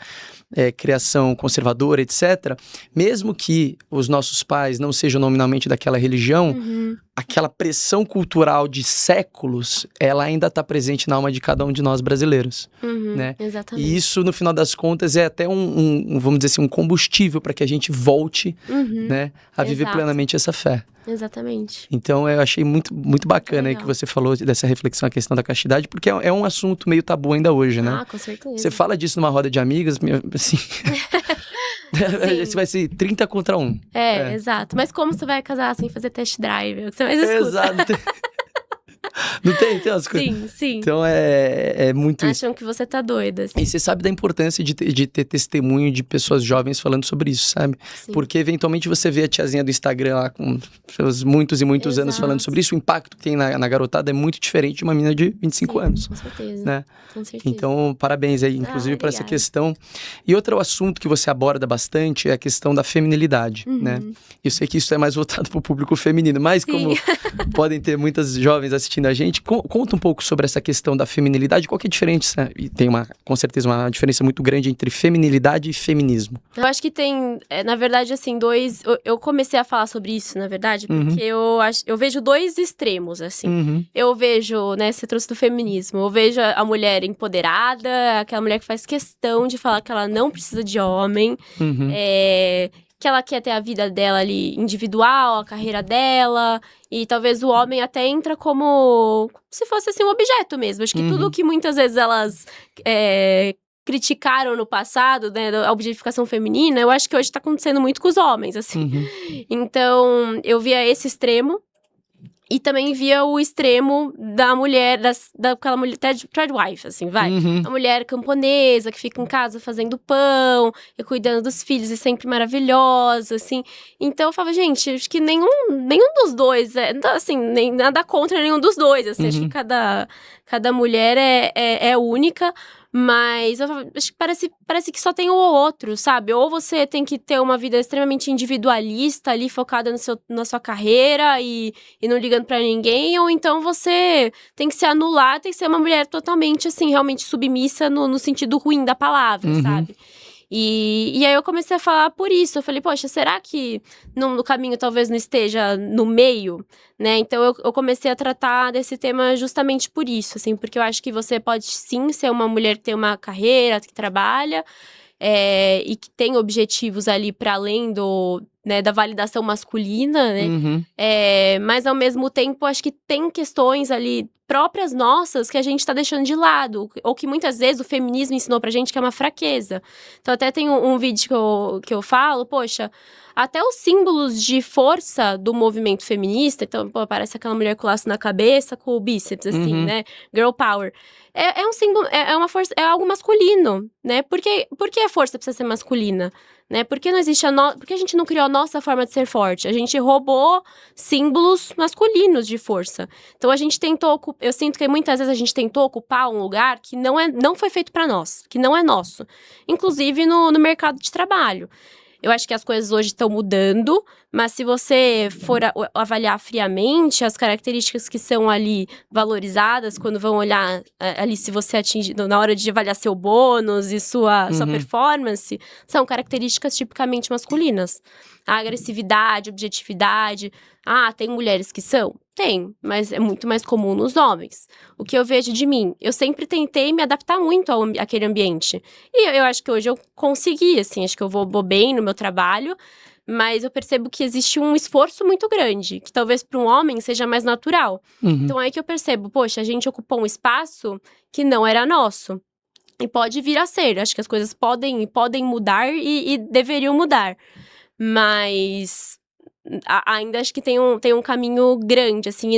criação conservadora, etc., mesmo que os nossos pais não sejam nominalmente daquela religião, Uhum. aquela pressão cultural de séculos, ela ainda está presente na alma de cada um de nós brasileiros, Uhum. né? Exatamente. E isso, no final das contas, é até vamos dizer assim, um combustível para que a gente volte, Uhum. né, a viver Exato. plenamente essa fé. Exatamente. Então, eu achei muito, muito bacana aí que Legal. você falou dessa reflexão, a questão da castidade, porque é um assunto meio tabu ainda hoje, né? Ah, com certeza. Você fala disso numa roda de amigas, assim... Sim. Esse vai ser 30 contra 1. Exato. Mas como você vai casar sem fazer test drive? É o que você mais escuta. Exato. Não tem umas coisas. Sim, sim. Então é muito isso. Acham que você tá doida, assim. E você sabe da importância de ter testemunho de pessoas jovens falando sobre isso, sabe? Sim. Porque eventualmente você vê a tiazinha do Instagram lá com seus muitos e muitos anos Exato. falando sobre isso, o impacto que tem na garotada é muito diferente de uma menina de 25 Sim, anos. Com certeza. Né? Com certeza. Então, parabéns aí, inclusive, por essa obrigada. questão. E outro assunto que você aborda bastante é a questão da feminilidade, né? Eu sei que isso é mais voltado para o público feminino, mas Sim. como podem ter muitas jovens assistindo a gente, conta um pouco sobre essa questão da feminilidade, qual que é a diferença? E tem com certeza uma diferença muito grande entre feminilidade e feminismo. Eu acho que tem, na verdade, assim, eu comecei a falar sobre isso, na verdade, porque eu vejo dois extremos, assim. Eu vejo, né, você trouxe do feminismo, eu vejo a mulher empoderada, aquela mulher que faz questão de falar que ela não precisa de homem, que ela quer ter a vida dela ali individual, a carreira dela, e talvez o homem até entra como se fosse assim um objeto mesmo. Acho que tudo que muitas vezes elas criticaram no passado, né, a objetificação feminina, eu acho que hoje tá acontecendo muito com os homens, assim. Então, eu via esse extremo. E também via o extremo da mulher, daquela mulher, tradwife, assim, vai. A mulher camponesa, que fica em casa fazendo pão, e cuidando dos filhos, e sempre maravilhosa, assim. Então, eu falava, gente, acho que nenhum dos dois, assim, nem nada contra nenhum dos dois, assim. Acho que cada mulher é única. Mas eu acho que parece que só tem um ou outro, sabe? Ou você tem que ter uma vida extremamente individualista ali, focada na sua carreira e não ligando pra ninguém, ou então você tem que se anular, tem que ser uma mulher totalmente, assim, realmente submissa no sentido ruim da palavra, sabe? E aí eu comecei a falar por isso. Eu falei, poxa, será que no caminho talvez não esteja no meio, né? Então eu comecei a tratar desse tema justamente por isso, assim. Porque eu acho que você pode sim ser uma mulher que tem uma carreira, que trabalha, e que tem objetivos ali para além da validação masculina, né? Mas ao mesmo tempo, acho que tem questões ali próprias nossas que a gente tá deixando de lado, ou que muitas vezes o feminismo ensinou pra gente que é uma fraqueza. Então até tem um vídeo que eu falo, poxa, até os símbolos de força do movimento feminista, então, pô, parece aquela mulher com o laço na cabeça, com o bíceps, assim, né? Girl power. É um símbolo, é uma força, é algo masculino, né? Por que a força precisa ser masculina? Né? Por que não existe por que a gente não criou a nossa forma de ser forte? A gente roubou símbolos masculinos de força. Então a gente tentou, eu sinto que muitas vezes a gente tentou ocupar um lugar que não foi feito para nós, que não é nosso. Inclusive no mercado de trabalho. Eu acho que as coisas hoje estão mudando, mas se você for avaliar friamente as características que são ali valorizadas, quando vão olhar ali se você atinge, na hora de avaliar seu bônus e sua performance, são características tipicamente masculinas. A agressividade, objetividade. Tem mulheres que são? Tem, mas é muito mais comum nos homens. O que eu vejo de mim, eu sempre tentei me adaptar muito àquele ambiente. E eu acho que hoje eu consegui, assim, acho que eu vou bem no meu trabalho, mas eu percebo que existe um esforço muito grande, que talvez para um homem seja mais natural. Então é aí que eu percebo, poxa, a gente ocupou um espaço que não era nosso. E pode vir a ser, acho que as coisas podem mudar e deveriam mudar. Mas ainda acho que tem um caminho grande, assim,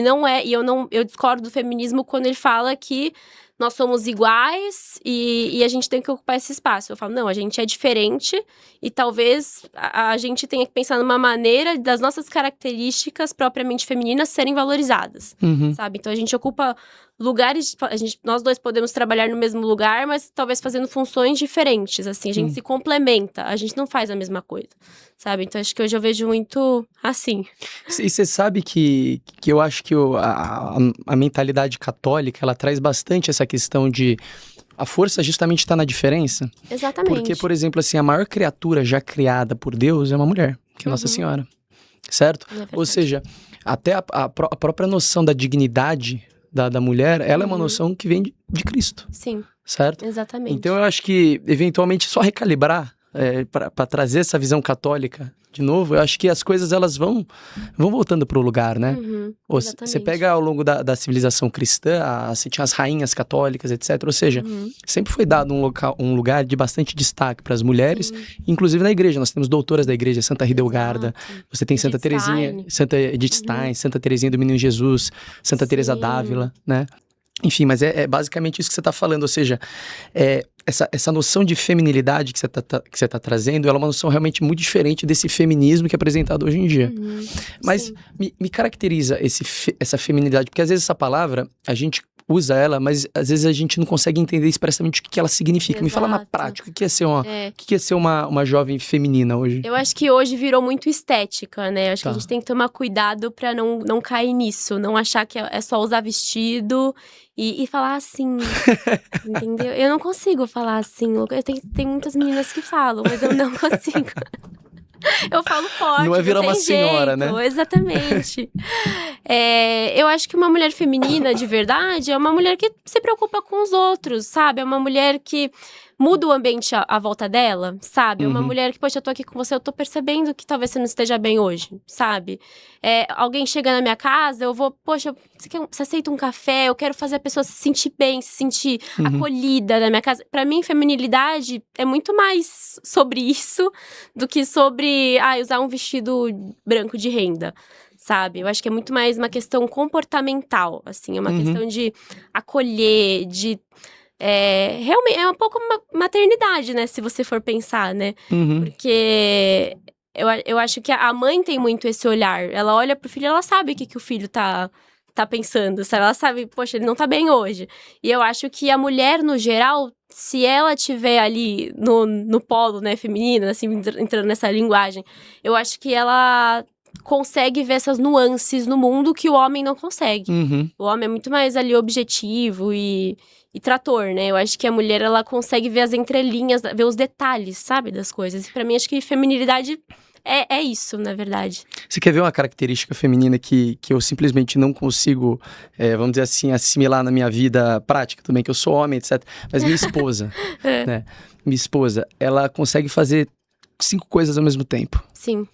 eu discordo do feminismo quando ele fala que nós somos iguais e a gente tem que ocupar esse espaço. Eu falo, não, a gente é diferente e talvez a gente tenha que pensar numa maneira das nossas características propriamente femininas serem valorizadas, sabe? Então a gente ocupa lugares, nós dois podemos trabalhar no mesmo lugar, mas talvez fazendo funções diferentes, assim, a gente se complementa, a gente não faz a mesma coisa, sabe? Então acho que hoje eu vejo muito assim. E você sabe que eu acho que a mentalidade católica, ela traz bastante essa questão de a força justamente está na diferença. Exatamente. Porque, por exemplo, assim, a maior criatura já criada por Deus é uma mulher, que é Nossa Senhora, certo? Ou seja, até a própria noção da dignidade da mulher, ela é uma noção que vem de Cristo. Sim. Certo? Exatamente. Então eu acho que, eventualmente, só recalibrar para trazer essa visão católica de novo, eu acho que as coisas elas vão voltando para o lugar, né? Você pega ao longo da civilização cristã, você tinha as rainhas católicas, etc. Ou seja, sempre foi dado um lugar de bastante destaque para as mulheres, inclusive na igreja. Nós temos doutoras da igreja, Santa Hildegarda, você tem Santa Teresinha, Santa Edith Stein, Santa Teresinha do Menino Jesus, Santa Teresa d'Ávila, né? Enfim, mas é basicamente isso que você está falando, ou seja, essa noção de feminilidade que você tá trazendo, ela é uma noção realmente muito diferente desse feminismo que é apresentado hoje em dia. Mas me caracteriza essa feminilidade, porque às vezes essa palavra, a gente usa ela, mas às vezes a gente não consegue entender expressamente o que ela significa. Exato. Me fala na prática, o que é ser uma jovem feminina hoje? Eu acho que hoje virou muito estética, né? Eu acho que a gente tem que tomar cuidado pra não cair nisso, não achar que é só usar vestido e falar assim, entendeu? Eu não consigo falar assim, tem muitas meninas que falam, mas eu não consigo. Eu falo forte, não é virar uma senhora, jeito, né? Exatamente. Eu acho que uma mulher feminina, de verdade, é uma mulher que se preocupa com os outros, sabe? É uma mulher que muda o ambiente à volta dela, sabe? É uma mulher que, poxa, eu tô aqui com você, eu tô percebendo que talvez você não esteja bem hoje, sabe? Alguém chega na minha casa, eu vou, poxa, você aceita um café? Eu quero fazer a pessoa se sentir bem, se sentir acolhida na minha casa. Pra mim, feminilidade é muito mais sobre isso do que sobre, usar um vestido branco de renda. Sabe? Eu acho que é muito mais uma questão comportamental, assim. É uma questão de acolher, de... realmente, é um pouco uma maternidade, né? Se você for pensar, né? Porque eu acho que a mãe tem muito esse olhar. Ela olha pro filho, ela sabe o que o filho tá pensando, sabe? Ela sabe, poxa, ele não tá bem hoje. E eu acho que a mulher, no geral, se ela tiver ali no polo, né, feminino, assim, entrando nessa linguagem, eu acho que ela consegue ver essas nuances no mundo que o homem não consegue. O homem é muito mais ali objetivo e trator, né? Eu acho que a mulher, ela consegue ver as entrelinhas, ver os detalhes, sabe, das coisas. E pra mim, acho que feminilidade é isso, na verdade. Você quer ver uma característica feminina que eu simplesmente não consigo, vamos dizer assim, assimilar na minha vida prática também, que eu sou homem, etc. Mas minha esposa, né? Minha esposa, ela consegue fazer 5 coisas ao mesmo tempo. Sim.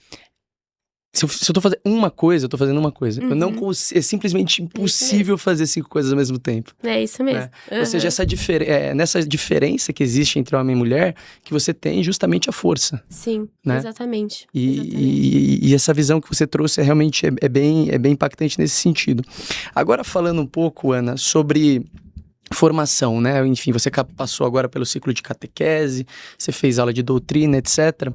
Se eu tô fazendo uma coisa, eu tô fazendo uma coisa. Eu não consigo, é simplesmente impossível fazer 5 coisas ao mesmo tempo. É isso mesmo. Ou seja, nessa diferença que existe entre homem e mulher, que você tem justamente a força. Sim, né? Exatamente. E essa visão que você trouxe realmente é bem impactante nesse sentido. Agora, falando um pouco, Ana, sobre formação, né? Enfim, você passou agora pelo ciclo de catequese, você fez aula de doutrina, etc.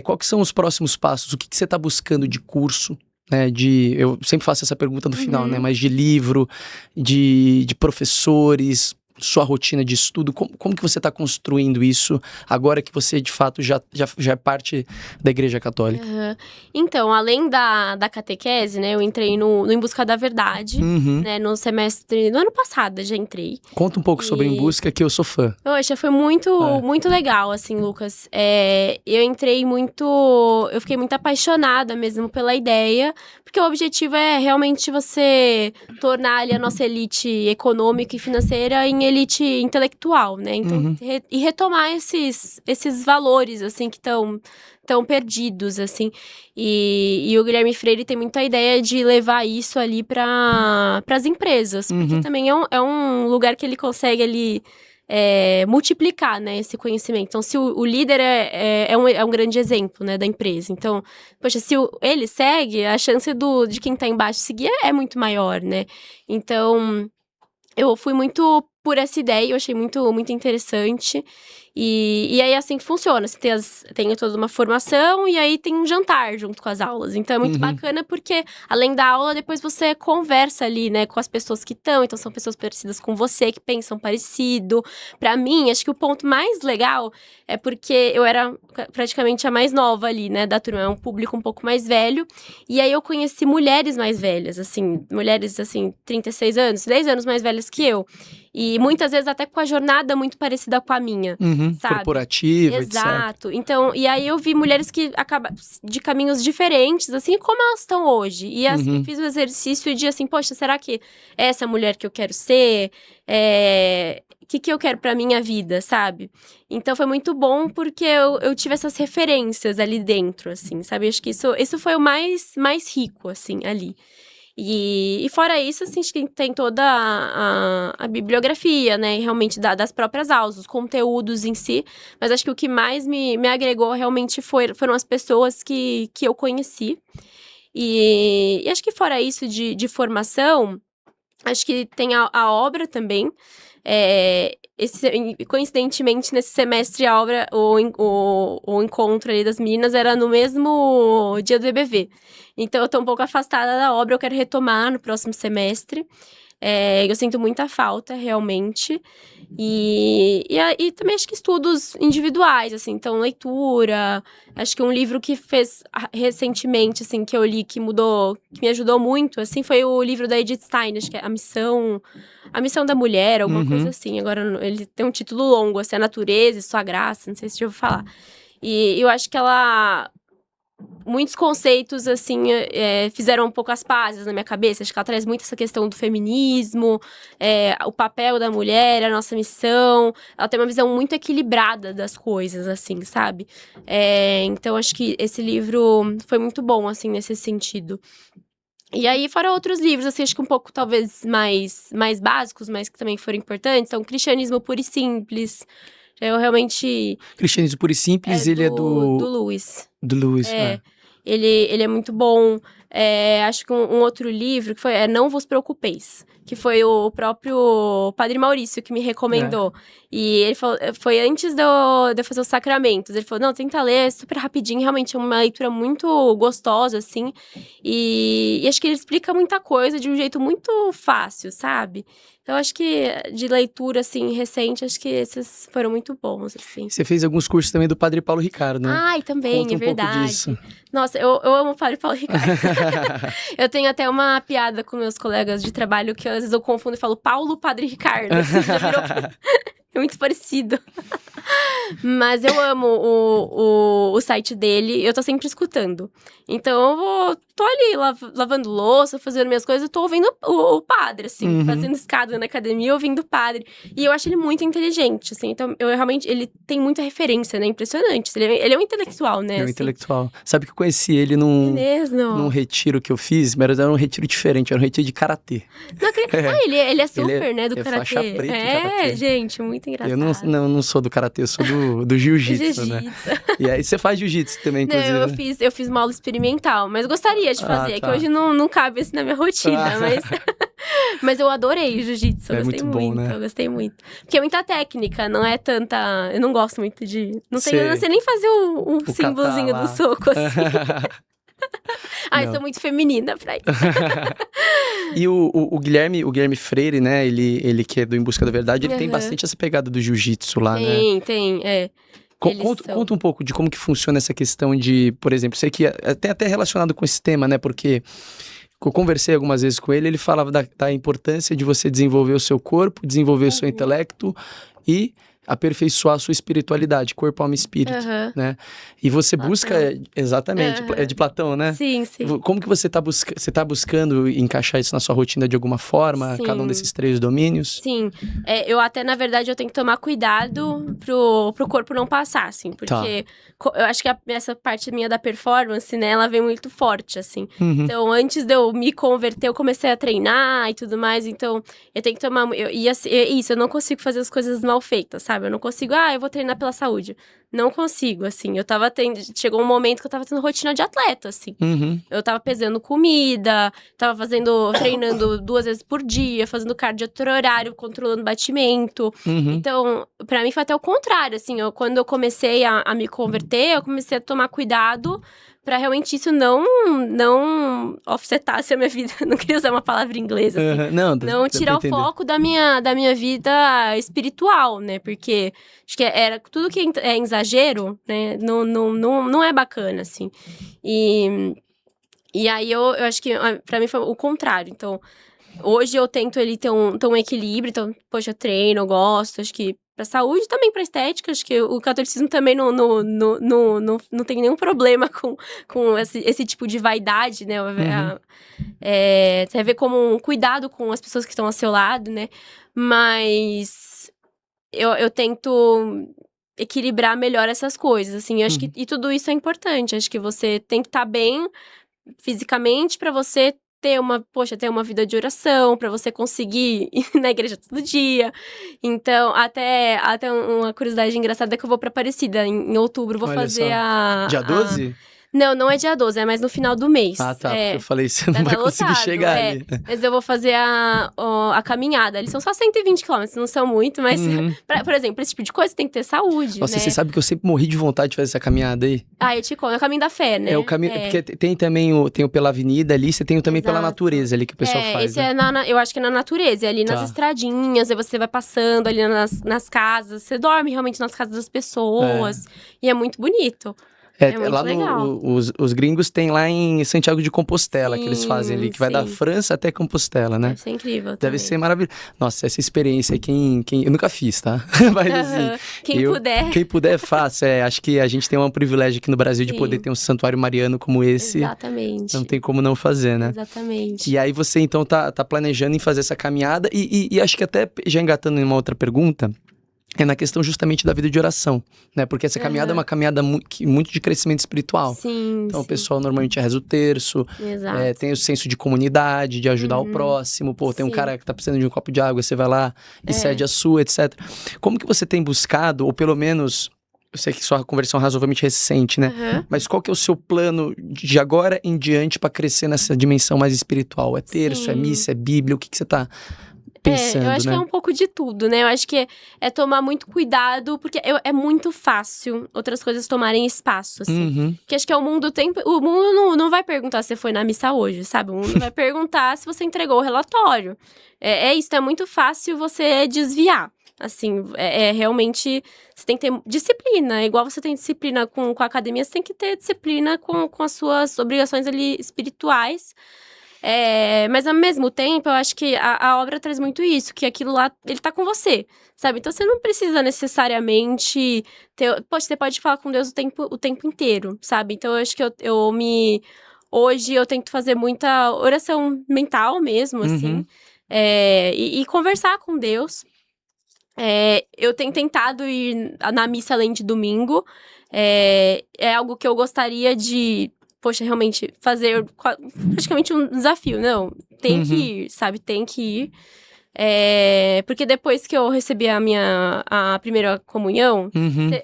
Quais são os próximos passos? O que você está buscando de curso? Né? Eu sempre faço essa pergunta no final, né? Mas de livro, de professores, sua rotina de estudo, como que você está construindo isso agora que você, de fato, já é parte da Igreja Católica? Então, além da catequese, né, eu entrei no Em Busca da Verdade, né, no semestre do ano passado, já entrei. Conta um pouco sobre Em Busca, que eu sou fã. Poxa, foi muito legal, assim, Lucas. Eu entrei eu fiquei muito apaixonada mesmo pela ideia, porque o objetivo é realmente você tornar ali a nossa elite econômica e financeira em elite intelectual, né? Então, e retomar esses valores, assim, que estão perdidos, assim. E o Guilherme Freire tem muita ideia de levar isso ali para as empresas, porque também é um lugar que ele consegue ali multiplicar, né, esse conhecimento. Então, se o líder é um grande exemplo, né, da empresa. Então, poxa, se ele segue, a chance de quem tá embaixo seguir é muito maior, né? Então, eu fui muito por essa ideia, eu achei muito, muito interessante. E aí, assim que funciona. Você tem toda uma formação e aí tem um jantar junto com as aulas. Então, é muito bacana porque, além da aula, depois você conversa ali, né, com as pessoas que estão. Então, são pessoas parecidas com você, que pensam parecido. Pra mim, acho que o ponto mais legal é porque eu era praticamente a mais nova ali, né, da turma. É um público um pouco mais velho. E aí, eu conheci mulheres mais velhas, assim, mulheres, assim, 36 anos, 10 anos mais velhas que eu. E muitas vezes até com a jornada muito parecida com a minha, sabe? Corporativa, Exato. Então, e aí eu vi mulheres que acabam de caminhos diferentes, assim, como elas estão hoje. E assim, fiz o exercício de assim, poxa, será que é essa mulher que eu quero ser? O que eu quero pra minha vida, sabe? Então foi muito bom porque eu tive essas referências ali dentro, assim, sabe? Acho que isso foi o mais rico, assim, ali. E fora isso, assim, acho que tem toda a bibliografia, né? Realmente das próprias aulas, os conteúdos em si. Mas acho que o que mais me agregou realmente foram as pessoas que eu conheci. E acho que fora isso de formação, acho que tem a obra também. Coincidentemente, nesse semestre, a obra, o encontro ali das meninas era no mesmo dia do EBV. Então, eu tô um pouco afastada da obra, eu quero retomar no próximo semestre. Eu sinto muita falta, realmente. E também acho que estudos individuais, assim, então leitura. Acho que um livro que fez recentemente, assim, que eu li, que me ajudou muito, assim, foi o livro da Edith Stein, acho que é A Missão da Mulher, alguma coisa assim. Agora, ele tem um título longo, assim, A Natureza e Sua Graça, não sei se você já ouviu falar. E eu acho que muitos conceitos, assim, fizeram um pouco as pazes na minha cabeça. Acho que ela traz muito essa questão do feminismo, o papel da mulher, a nossa missão. Ela tem uma visão muito equilibrada das coisas, assim, sabe? Então, acho que esse livro foi muito bom, assim, nesse sentido. E aí, fora outros livros, assim, acho que um pouco, talvez, mais básicos, mas que também foram importantes. Então, Cristianismo Puro e Simples. Eu realmente... Cristianismo Puro e Simples, ele é do Lewis. Do Lewis, Ele é muito bom. Acho que um outro livro que foi Não Vos Preocupeis, que foi o próprio Padre Maurício que me recomendou. E ele falou, foi antes de eu fazer os sacramentos. Ele falou, não, tenta ler super rapidinho, realmente é uma leitura muito gostosa, assim. E acho que ele explica muita coisa de um jeito muito fácil, sabe? Então, acho que de leitura, assim, recente, acho que esses foram muito bons, assim. Você fez alguns cursos também do Padre Paulo Ricardo, né? Ai, também, Conta é verdade. Pouco disso. Nossa, eu amo o Padre Paulo Ricardo. Eu tenho até uma piada com meus colegas de trabalho que às vezes eu confundo e falo Paulo Padre Ricardo. Assim, já virou... É muito parecido. Mas eu amo o site dele, eu tô sempre escutando. Então eu tô ali lavando louça, fazendo minhas coisas, eu tô ouvindo o padre, assim, fazendo escada na academia, ouvindo o padre. E eu acho ele muito inteligente, assim, então eu realmente, ele tem muita referência, né, impressionante. Ele é um intelectual, né, É um assim. intelectual. Sabe que eu conheci ele num retiro que eu fiz, mas era um retiro diferente, era um retiro de karatê. Não acredito. Ele é super, né, do karatê. Faixa preta em karatê. Gente, muito engraçado. Eu não sou do karatê, eu sou do jiu-jitsu, né? E aí você faz jiu-jitsu também, inclusive. Não, eu fiz uma aula experimental, mas gostaria de fazer, é que hoje não cabe isso na minha rotina, mas eu adorei jiu-jitsu, eu gostei muito, né? Eu gostei muito. Porque é muita técnica, não é tanta... Eu não gosto muito de... Não sei nem fazer o símbolozinho do soco, assim. Eu sou muito feminina pra isso. E o Guilherme Freire, né, ele que é do Em Busca da Verdade, ele tem bastante essa pegada do jiu-jitsu lá, né? Tem. Conta um pouco de como que funciona essa questão de, por exemplo, sei que até relacionado com esse tema, né, porque eu conversei algumas vezes com ele falava da importância de você desenvolver o seu corpo, desenvolver o seu intelecto e aperfeiçoar a sua espiritualidade, corpo, alma e espírito, né? E você busca, exatamente, é de Platão, né? Sim. Como que você tá buscando encaixar isso na sua rotina de alguma forma, cada um desses 3 domínios? Sim, eu até, na verdade, eu tenho que tomar cuidado pro corpo não passar, assim, porque eu acho que essa parte minha da performance, né, ela vem muito forte, assim. Então, antes de eu me converter, eu comecei a treinar e tudo mais, então eu tenho que tomar... eu não consigo fazer as coisas mal feitas, sabe? sabe? Eu não consigo, eu vou treinar pela saúde. Não consigo, assim. Chegou um momento que eu tava tendo rotina de atleta, assim. Eu tava pesando comida, tava treinando 2 vezes por dia, fazendo cardio outro horário, controlando batimento. Então, pra mim foi até o contrário, assim. Quando eu comecei a me converter, eu comecei a tomar cuidado pra realmente isso não offsetasse a minha vida. Não queria usar uma palavra inglesa, assim. Não tirar o foco da minha vida espiritual, né? Porque acho que era tudo que é exagero, né? Não é bacana, assim. E aí eu acho que pra mim foi o contrário. Então, hoje eu tento ele ter um equilíbrio. Então, poxa, eu treino, eu gosto. Acho que pra saúde, também pra estética. Acho que o catolicismo também não tem nenhum problema com esse tipo de vaidade, né? Você vê como um cuidado com as pessoas que estão ao seu lado, né? Mas eu tento equilibrar melhor essas coisas, assim. Eu acho que tudo isso é importante. Acho que você tem que estar bem fisicamente pra você ter uma vida de oração, pra você conseguir ir na igreja todo dia. Então, até uma curiosidade engraçada é que eu vou pra Aparecida em outubro, vou fazer Dia 12? Não é dia 12, é mais no final do mês. Tá, porque eu falei, você não vai conseguir chegar ali. Mas eu vou fazer a caminhada. Eles são só 120 quilômetros, não são muito, mas, por exemplo, esse tipo de coisa, você tem que ter saúde, Nossa, né? você sabe que eu sempre morri de vontade de fazer essa caminhada aí? Eu te conto, é o caminho da fé, né? Porque tem também tem o pela avenida ali, você tem o também pela natureza ali que o pessoal faz. Esse eu acho que é na natureza, é ali nas estradinhas, aí você vai passando ali nas casas, você dorme realmente nas casas das pessoas, e é muito bonito. É muito lá legal. Os gringos têm lá em Santiago de Compostela, que eles fazem ali, que vai da França até Compostela, né? Deve ser incrível também. Deve ser maravilhoso. Nossa, essa experiência aí, eu nunca fiz, tá? Mas assim, quem puder, faça. Acho que a gente tem um privilégio aqui no Brasil de poder ter um santuário mariano como esse. Exatamente. Não tem como não fazer, né? Exatamente. E aí você, então, tá planejando em fazer essa caminhada e acho que até, já engatando em uma outra pergunta, é na questão justamente da vida de oração, né? Porque essa caminhada é uma caminhada muito de crescimento espiritual. Sim, então, o pessoal normalmente reza o terço, tem o senso de comunidade, de ajudar o próximo. Tem um cara que tá precisando de um copo de água, você vai lá e cede a sua, etc. Como que você tem buscado, ou pelo menos... Eu sei que sua conversão é razoavelmente recente, né? Mas qual que é o seu plano de agora em diante para crescer nessa dimensão mais espiritual? É terço, é missa, é Bíblia? O que você tá... pensando, eu acho que é um pouco de tudo, né? Eu acho que é tomar muito cuidado, porque é muito fácil outras coisas tomarem espaço, assim. Porque acho que o mundo não vai perguntar se você foi na missa hoje, sabe? O mundo vai perguntar se você entregou o relatório. É isso, é muito fácil você desviar. Assim, realmente, você tem que ter disciplina. Igual você tem disciplina com a academia, você tem que ter disciplina com as suas obrigações ali espirituais. Mas ao mesmo tempo, eu acho que a obra traz muito isso, que aquilo lá, ele tá com você, sabe? Então você não precisa necessariamente você pode falar com Deus o tempo inteiro, sabe? Então eu acho que hoje eu tento fazer muita oração mental mesmo, assim, e conversar com Deus. Eu tenho tentado ir na missa além de domingo, é algo que eu gostaria de... realmente fazer praticamente um desafio. Não, tem que ir, sabe? Tem que ir. Porque depois que eu recebi a primeira comunhão,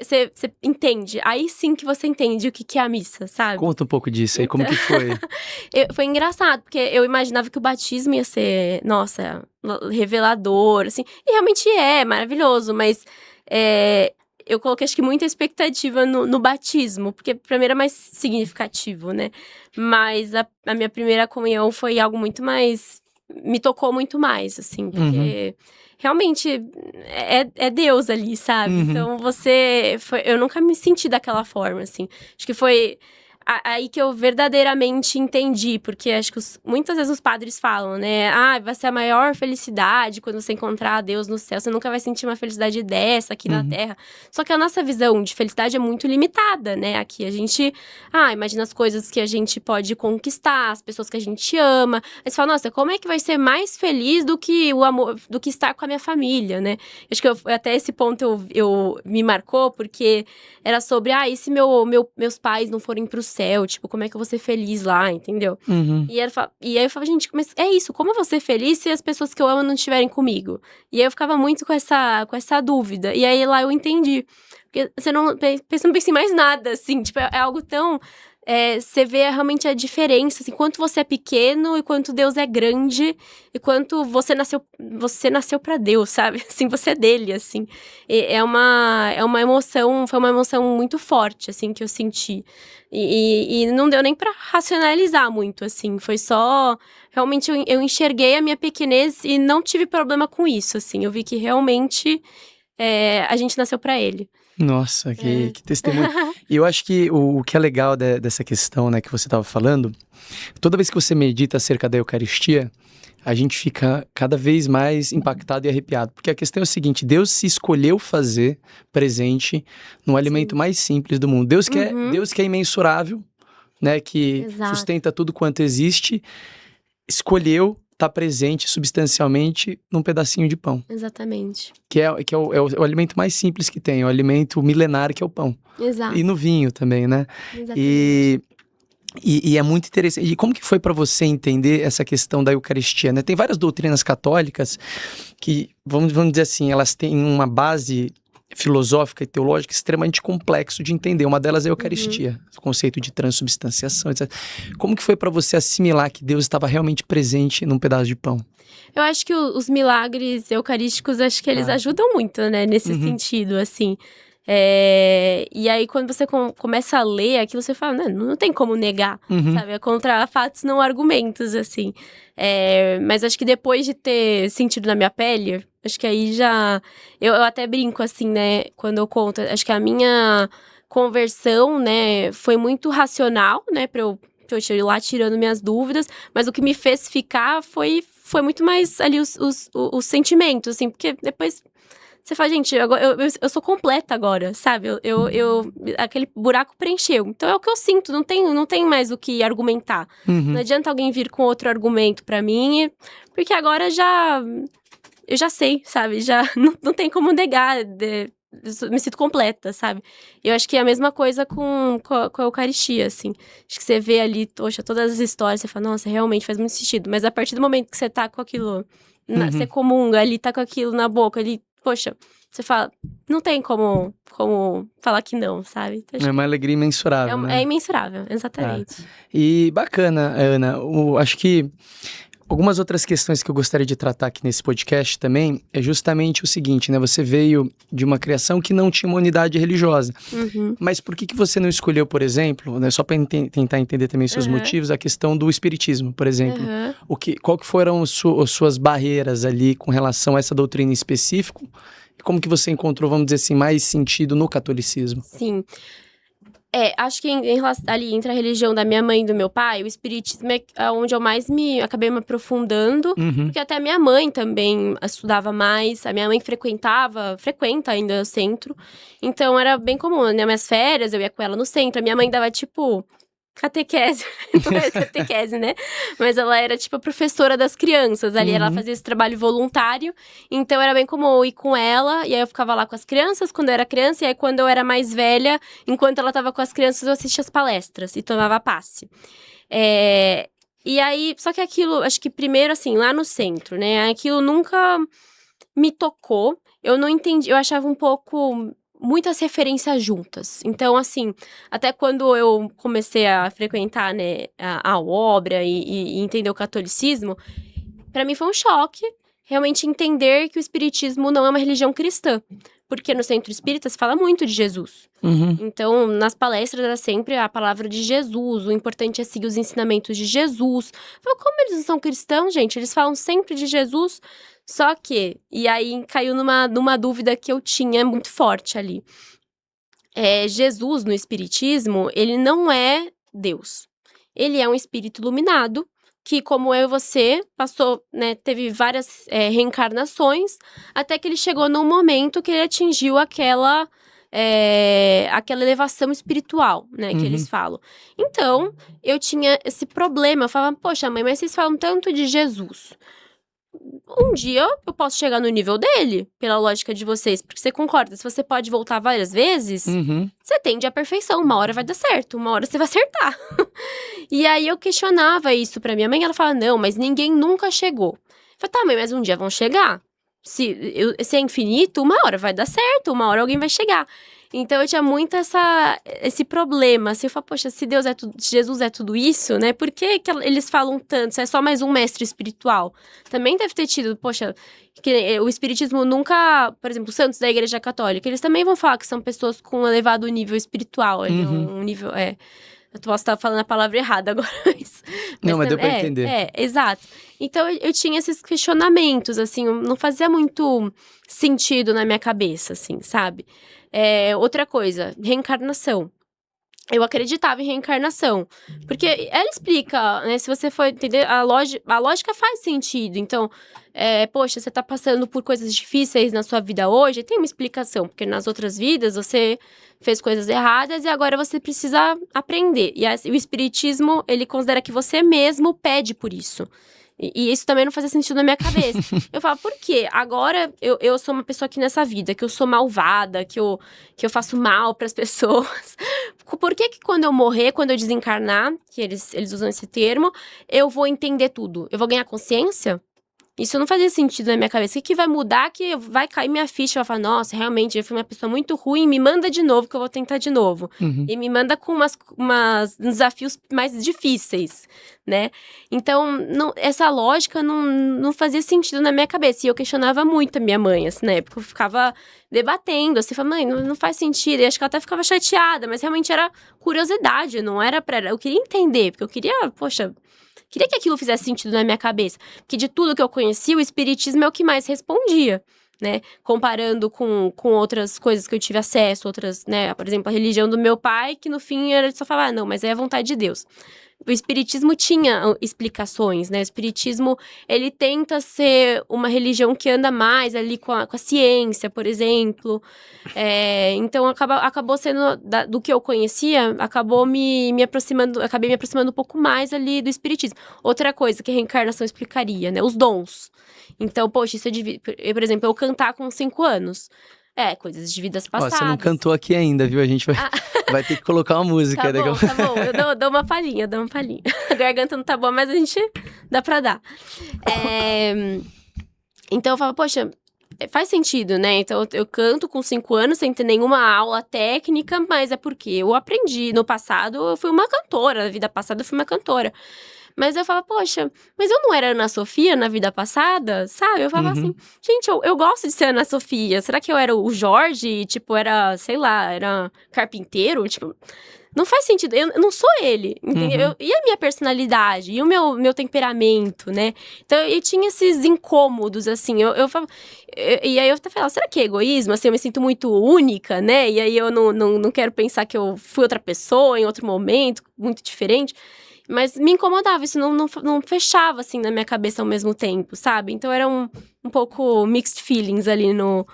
você entende. Aí sim que você entende o que é a missa, sabe? Conta um pouco disso aí, como que foi? Foi engraçado, porque eu imaginava que o batismo ia ser, nossa, revelador, assim. E realmente é maravilhoso, mas... eu coloquei, acho que, muita expectativa no batismo, porque pra mim era mais significativo, né? Mas a minha primeira comunhão foi algo muito mais... Me tocou muito mais, assim, porque realmente é Deus ali, sabe? Então eu nunca me senti daquela forma, assim. Acho que foi aí que eu verdadeiramente entendi, porque acho que muitas vezes os padres falam, né? Vai ser a maior felicidade quando você encontrar Deus no céu. Você nunca vai sentir uma felicidade dessa aqui na Terra. Só que a nossa visão de felicidade é muito limitada, né? Aqui a gente, imagina as coisas que a gente pode conquistar, as pessoas que a gente ama. Aí você fala, nossa, como é que vai ser mais feliz do que o amor, do que estar com a minha família, né? Acho que até esse ponto eu me marcou, porque era sobre, e se meus pais não forem pro céu, tipo, como é que eu vou ser feliz lá, entendeu? Uhum. E aí eu falava, gente, mas é isso, como eu vou ser feliz se as pessoas que eu amo não estiverem comigo? E aí eu ficava muito com essa dúvida. E aí lá eu entendi. Porque você não pensa em mais nada, assim, tipo, é algo tão... você vê realmente a diferença, assim, quanto você é pequeno e quanto Deus é grande e quanto você nasceu pra Deus, sabe? Assim, você é dele, assim. É uma emoção, foi uma emoção muito forte, assim, que eu senti. E não deu nem pra racionalizar muito, assim, foi só... Realmente eu enxerguei a minha pequenez e não tive problema com isso, assim. Eu vi que realmente a gente nasceu pra ele. Nossa, que testemunho. E eu acho que o que é legal dessa questão, né, que você estava falando, toda vez que você medita acerca da Eucaristia, a gente fica cada vez mais impactado e arrepiado. Porque a questão é o seguinte, Deus se escolheu fazer presente no alimento mais simples do mundo. Deus que é imensurável, né, que Exato. sustenta tudo quanto existe, escolheu estar presente substancialmente num pedacinho de pão. Exatamente. Que é o alimento mais simples que tem, é o alimento milenar que é o pão. Exato. E no vinho também, né? Exatamente. E é muito interessante. E como que foi para você entender essa questão da Eucaristia, né? Tem várias doutrinas católicas que, vamos dizer assim, elas têm uma base filosófica e teológica extremamente complexo de entender. Uma delas é a Eucaristia, o conceito de transubstanciação, etc. Como que foi para você assimilar que Deus estava realmente presente num pedaço de pão? Eu acho que os milagres eucarísticos, acho que eles ajudam muito, né? Nesse sentido, assim. E aí, quando você começa a ler aquilo, você fala, não tem como negar, sabe? É contra fatos, não argumentos, assim. Mas acho que depois de ter sentido na minha pele, acho que aí já... Eu até brinco, assim, né? Quando eu conto, acho que a minha conversão, né? Foi muito racional, né? Pra eu ir lá tirando minhas dúvidas. Mas o que me fez ficar foi muito mais ali os sentimentos, assim. Porque depois... Você fala, gente, eu sou completa agora, sabe? Aquele buraco preencheu. Então é o que eu sinto, não tem mais o que argumentar. Não adianta alguém vir com outro argumento pra mim, porque agora eu já sei, sabe? Já não tem como negar, eu me sinto completa, sabe? Eu acho que é a mesma coisa com a Eucaristia, assim. Acho que você vê ali, poxa, todas as histórias, você fala, nossa, realmente faz muito sentido. Mas a partir do momento que você tá com aquilo, você comunga ali, tá com aquilo na boca, ali, poxa, você fala, não tem como falar que não, sabe? Então, É uma alegria imensurável, né? É imensurável, exatamente. E bacana, Ana, acho que algumas outras questões que eu gostaria de tratar aqui nesse podcast também é justamente o seguinte, né? Você veio de uma criação que não tinha uma unidade religiosa. Mas por que você não escolheu, por exemplo, né, só para tentar entender também seus motivos, a questão do espiritismo, por exemplo? Qual que foram as suas barreiras ali com relação a essa doutrina em específico? E como que você encontrou, vamos dizer assim, mais sentido no catolicismo? Sim. Acho que ali entre a religião da minha mãe e do meu pai, o espiritismo é onde eu mais acabei me aprofundando. Porque até a minha mãe também estudava mais. A minha mãe frequenta ainda o centro. Então era bem comum, né? Minhas férias, eu ia com ela no centro. A minha mãe dava, tipo, catequese. Não era catequese, né? Mas ela era, tipo, a professora das crianças ali. Ela fazia esse trabalho voluntário. Então, era bem comum eu ir com ela. E aí, eu ficava lá com as crianças quando eu era criança. E aí, quando eu era mais velha, enquanto ela tava com as crianças, eu assistia as palestras. E tomava passe. E aí, só que aquilo, acho que primeiro, assim, lá no centro, né? Aquilo nunca me tocou. Eu não entendi. Eu achava um pouco... muitas referências juntas. Então, assim, até quando eu comecei a frequentar, né, a obra e entender o catolicismo, pra mim foi um choque realmente entender que o espiritismo não é uma religião cristã. Porque no centro espírita se fala muito de Jesus. Então, nas palestras era sempre a palavra de Jesus, o importante é seguir os ensinamentos de Jesus. Eu falo, como eles não são cristãos, gente? Eles falam sempre de Jesus. Só que, e aí caiu numa dúvida que eu tinha muito forte ali. Jesus, no espiritismo, ele não é Deus. Ele é um espírito iluminado, que como eu e você, passou, né, teve várias reencarnações, até que ele chegou num momento que ele atingiu aquela elevação espiritual, né, que eles falam. Então, eu tinha esse problema, eu falava, poxa mãe, mas vocês falam tanto de Jesus. um dia eu posso chegar no nível dele, pela lógica de vocês. Porque você concorda, se você pode voltar várias vezes, você tende à perfeição. Uma hora vai dar certo, uma hora você vai acertar. E aí eu questionava isso pra minha mãe, ela falava, não, mas ninguém nunca chegou. Eu falei, tá, mãe, mas um dia vão chegar. Se é infinito, uma hora vai dar certo, uma hora alguém vai chegar. Então eu tinha muito esse problema, assim, eu falo, poxa, se Jesus é tudo isso, né, por que eles falam tanto? Se é só mais um mestre espiritual? Também deve ter tido, poxa, que o espiritismo nunca, por exemplo, os santos da Igreja Católica, eles também vão falar que são pessoas com um elevado nível espiritual, ali, um nível, eu posso estar falando a palavra errada agora, mas não, mas deu pra entender. Exato. Então, eu tinha esses questionamentos, assim, não fazia muito sentido na minha cabeça, assim, sabe? Outra coisa, reencarnação. Eu acreditava em reencarnação. Porque ela explica, né? Se você for entender, a lógica faz sentido. Então, poxa, você tá passando por coisas difíceis na sua vida hoje, tem uma explicação. Porque nas outras vidas você fez coisas erradas e agora você precisa aprender. E o espiritismo, ele considera que você mesmo pede por isso. E isso também não fazia sentido na minha cabeça. Eu falo, por quê? Agora eu sou uma pessoa aqui nessa vida, que eu sou malvada, que eu faço mal pras pessoas. Por que quando eu morrer, quando eu desencarnar, que eles usam esse termo, eu vou entender tudo? Eu vou ganhar consciência? Isso não fazia sentido na minha cabeça. O que vai mudar? Que vai cair minha ficha. Eu vou falar, nossa, realmente, eu fui uma pessoa muito ruim. Me manda de novo, que eu vou tentar de novo. E me manda com uns desafios mais difíceis, né? Então, essa lógica não fazia sentido na minha cabeça. E eu questionava muito a minha mãe, assim, na época. Eu ficava debatendo, assim, falando, mãe, não faz sentido. E acho que ela até ficava chateada, mas realmente era curiosidade, não era eu queria entender, porque eu queria, poxa... Queria que aquilo fizesse sentido na minha cabeça. Porque de tudo que eu conhecia, o espiritismo é o que mais respondia, né? Comparando com outras coisas que eu tive acesso, outras, né? Por exemplo, a religião do meu pai, que no fim ele só falava, não, mas é a vontade de Deus. O espiritismo tinha explicações, né? O espiritismo, ele tenta ser uma religião que anda mais ali com a ciência, por exemplo. Então, acabou sendo, do que eu conhecia, acabei me aproximando um pouco mais ali do espiritismo. Outra coisa que a reencarnação explicaria, né? Os dons. Então, poxa, isso por exemplo, eu cantar com 5 anos. Coisas de vidas passadas. Você não cantou aqui ainda, viu? A gente vai ter que colocar uma música. Tá bom, eu dou uma palhinha, A garganta não tá boa, mas a gente dá pra dar. Então eu falo, poxa, faz sentido, né? Então eu canto com 5 anos sem ter nenhuma aula técnica, mas é porque eu aprendi. No passado eu fui uma cantora, na vida passada eu fui uma cantora. Mas eu falava, poxa, mas eu não era Ana Sofia na vida passada, sabe? Eu falava assim, gente, eu gosto de ser Ana Sofia. Será que eu era o Jorge? Tipo, era, sei lá, era carpinteiro? Tipo, não faz sentido. Eu não sou ele, entendeu? E a minha personalidade? E o meu temperamento, né? Então, eu tinha esses incômodos, assim. Eu falava... E aí eu até falava, será que é egoísmo? Assim, eu me sinto muito única, né? E aí eu não quero pensar que eu fui outra pessoa em outro momento, muito diferente. Mas me incomodava, isso não fechava, assim, na minha cabeça ao mesmo tempo, sabe? Então, era um pouco mixed feelings ali no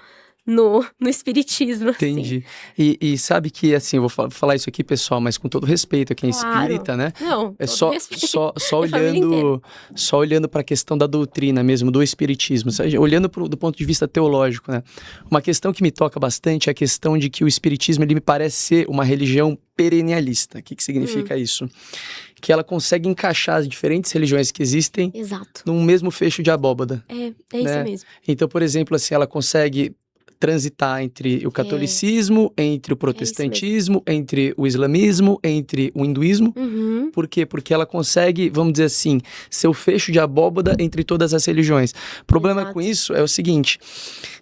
espiritismo, Entendi. Assim. E sabe que, assim, eu vou falar isso aqui, pessoal, mas com todo respeito a quem é espírita, né? Não, só olhando para a questão da doutrina mesmo, do espiritismo, olhando do ponto de vista teológico, né? Uma questão que me toca bastante é a questão de que o espiritismo, ele me parece ser uma religião perennialista. O que significa isso? Que ela consegue encaixar as diferentes religiões que existem num mesmo fecho de abóbada. É né? isso mesmo. Então, por exemplo, assim, ela consegue transitar entre o catolicismo, entre o protestantismo, entre o islamismo, entre o hinduísmo. Por quê? Porque ela consegue, vamos dizer assim, ser o fecho de abóbada entre todas as religiões. O problema com isso é o seguinte,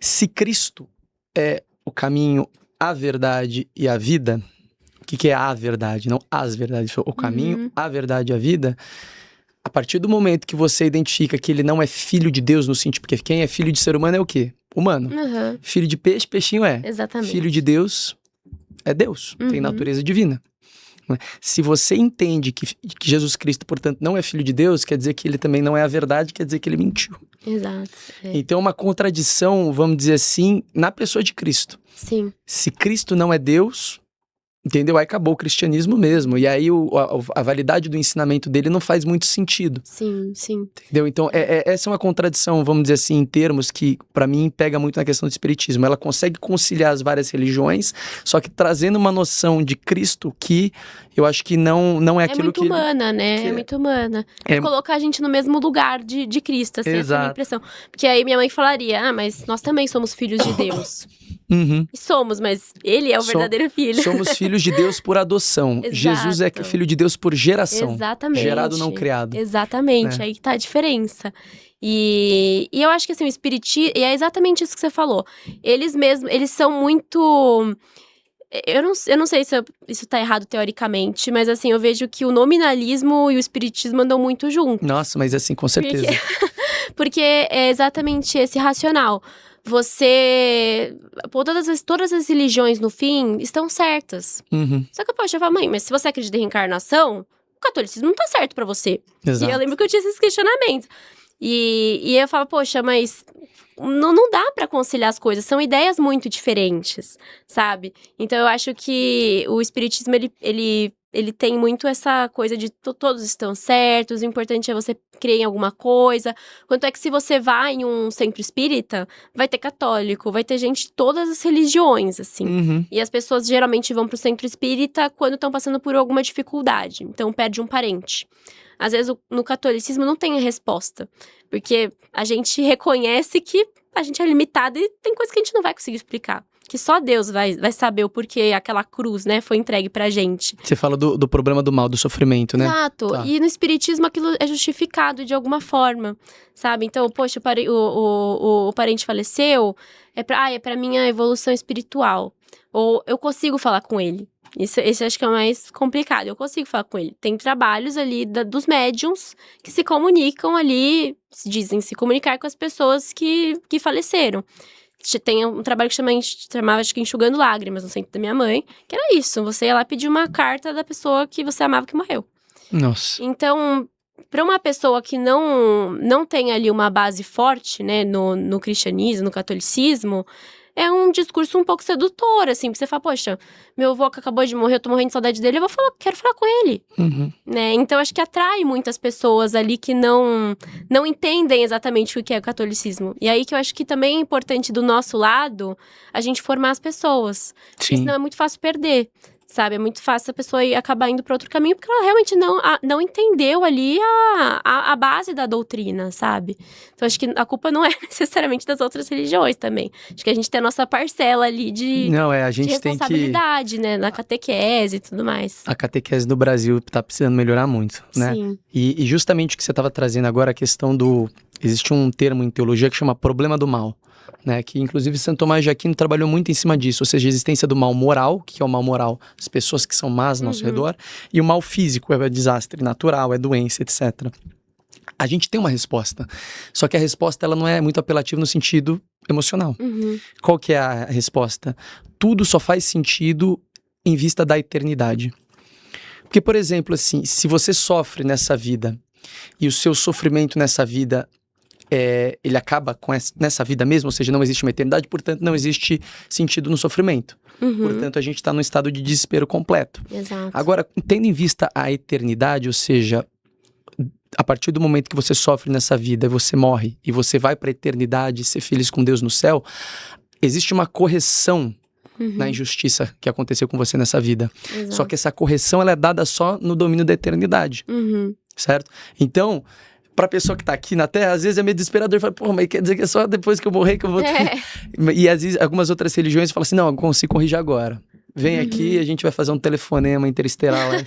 se Cristo é o caminho, a verdade e a vida, o que é a verdade? Não as verdades, o caminho, a verdade e a vida. A partir do momento que você identifica que ele não é filho de Deus no sentido, porque quem é filho de ser humano é o quê? Humano. Filho de peixe, peixinho é. Exatamente. Filho de Deus é Deus, tem natureza divina. Se você entende que Jesus Cristo, portanto, não é filho de Deus, quer dizer que ele também não é a verdade, quer dizer que ele mentiu. Exato. Então é uma contradição, vamos dizer assim, na pessoa de Cristo. Sim. Se Cristo não é Deus, Entendeu? Aí acabou o cristianismo mesmo. E aí a validade do ensinamento dele não faz muito sentido. Sim, sim. Entendeu? Então, essa é uma contradição, vamos dizer assim, em termos que, pra mim, pega muito na questão do espiritismo. Ela consegue conciliar as várias religiões, só que trazendo uma noção de Cristo que eu acho que não é aquilo que... É muito humana, né? que É muito humana. é- Colocar a gente no mesmo lugar de Cristo, assim, essa é a minha Exato. impressão. Porque aí minha mãe falaria, mas nós também somos filhos de Deus. Uhum. E somos, mas ele é o verdadeiro filho. Somos filhos de Deus por adoção. Exato. Jesus é filho de Deus por geração. Exatamente. Gerado, não criado. Exatamente, Né? aí que tá a diferença. E eu acho que assim, o espiritismo, e é exatamente isso que você falou. Eles mesmos, eles são muito... Eu não sei se isso tá errado teoricamente, mas assim, eu vejo que o nominalismo e o espiritismo andam muito juntos. Nossa, mas assim, com certeza. Porque é exatamente esse racional. Todas as religiões, no fim, estão certas. Uhum. Só que, poxa, eu falo, mãe, mas se você acredita em reencarnação, o catolicismo não tá certo pra você. Exato. E eu lembro que eu tinha esses questionamentos. E eu falo, poxa, mas não dá pra conciliar as coisas. São ideias muito diferentes, sabe? Então, eu acho que o espiritismo, ele tem muito essa coisa de todos estão certos, o importante é você crer em alguma coisa. Quanto é que se você vai em um centro espírita, vai ter católico, vai ter gente de todas as religiões, assim. Uhum. E as pessoas geralmente vão pro centro espírita quando estão passando por alguma dificuldade. Então, perde um parente. Às vezes, no catolicismo não tem a resposta. Porque a gente reconhece que a gente é limitado e tem coisa que a gente não vai conseguir explicar. Que só Deus vai saber o porquê aquela cruz, né, foi entregue pra gente. Você fala do problema do mal, do sofrimento, né? Exato. Tá. E no espiritismo aquilo é justificado de alguma forma, sabe? Então, poxa, o parente faleceu, é pra minha evolução espiritual. Ou eu consigo falar com ele. Esse acho que é o mais complicado. Eu consigo falar com ele. Tem trabalhos ali dos médiums que se comunicam ali, se comunicar com as pessoas que faleceram. Tem um trabalho que chamava, acho que Enxugando Lágrimas, no centro da minha mãe, que era isso. Você ia lá pedir uma carta da pessoa que você amava que morreu. Nossa. Então, para uma pessoa que não tem ali uma base forte, né, no cristianismo, no catolicismo, é um discurso um pouco sedutor, assim, porque você fala, poxa, meu avô que acabou de morrer, eu tô morrendo de saudade dele, quero falar com ele, Uhum. né? Então, acho que atrai muitas pessoas ali que não entendem exatamente o que é o catolicismo. E aí que eu acho que também é importante do nosso lado, a gente formar as pessoas. Porque Sim. senão é muito fácil perder. Sabe, é muito fácil a pessoa acabar indo para outro caminho, porque ela realmente não entendeu ali a base da doutrina, sabe? Então, acho que a culpa não é necessariamente das outras religiões também. Acho que a gente tem a nossa parcela ali de A gente tem que... responsabilidade, né? Na catequese e tudo mais. A catequese no Brasil tá precisando melhorar muito, né? Sim. E justamente o que você estava trazendo agora, a questão do... Existe um termo em teologia que chama problema do mal. Né, que inclusive Santo Tomás de Aquino trabalhou muito em cima disso, ou seja, a existência do mal moral, que é o mal moral das pessoas que são más ao nosso redor, e o mal físico, é desastre natural, é doença, etc. A gente tem uma resposta, só que a resposta ela não é muito apelativa no sentido emocional. Uhum. Qual que é a resposta? Tudo só faz sentido em vista da eternidade. Porque, por exemplo, assim, se você sofre nessa vida e o seu sofrimento nessa vida ele acaba nessa vida mesmo, ou seja, não existe uma eternidade, portanto não existe sentido no sofrimento. Uhum. Portanto, a gente está num estado de desespero completo. Exato. Agora, tendo em vista a eternidade, ou seja, a partir do momento que você sofre nessa vida, você morre e você vai para a eternidade ser feliz com Deus no céu, existe uma correção na injustiça que aconteceu com você nessa vida. Exato. Só que essa correção ela é dada só no domínio da eternidade, certo? Então, pra pessoa que tá aqui na Terra, às vezes é meio desesperador. Fala, pô, mas quer dizer que é só depois que eu morrer que eu vou ter... E às vezes, algumas outras religiões falam assim, não, eu consigo corrigir agora. Vem aqui e a gente vai fazer um telefonema interestelar.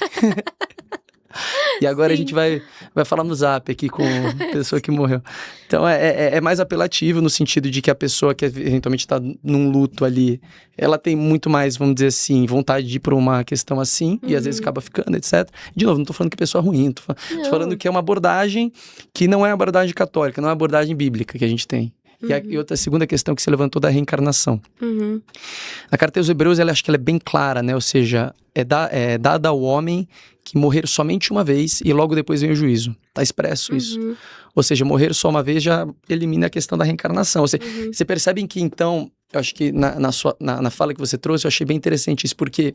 E agora a gente vai falar no Zap aqui com a pessoa que morreu. Então, é mais apelativo no sentido de que a pessoa que eventualmente está num luto ali, ela tem muito mais, vamos dizer assim, vontade de ir por uma questão assim, e às vezes acaba ficando, etc. De novo, não tô falando que a pessoa é ruim, tô falando que é uma abordagem que não é uma abordagem católica, não é uma abordagem bíblica que a gente tem. E outra segunda questão que você levantou da reencarnação. A carta aos Hebreus, acho que ela é bem clara, né? Ou seja, é dada ao homem que morrer somente uma vez e logo depois vem o juízo. Tá expresso isso. Ou seja, morrer só uma vez já elimina a questão da reencarnação. Você percebe que, então, eu acho que na fala que você trouxe, eu achei bem interessante isso, porque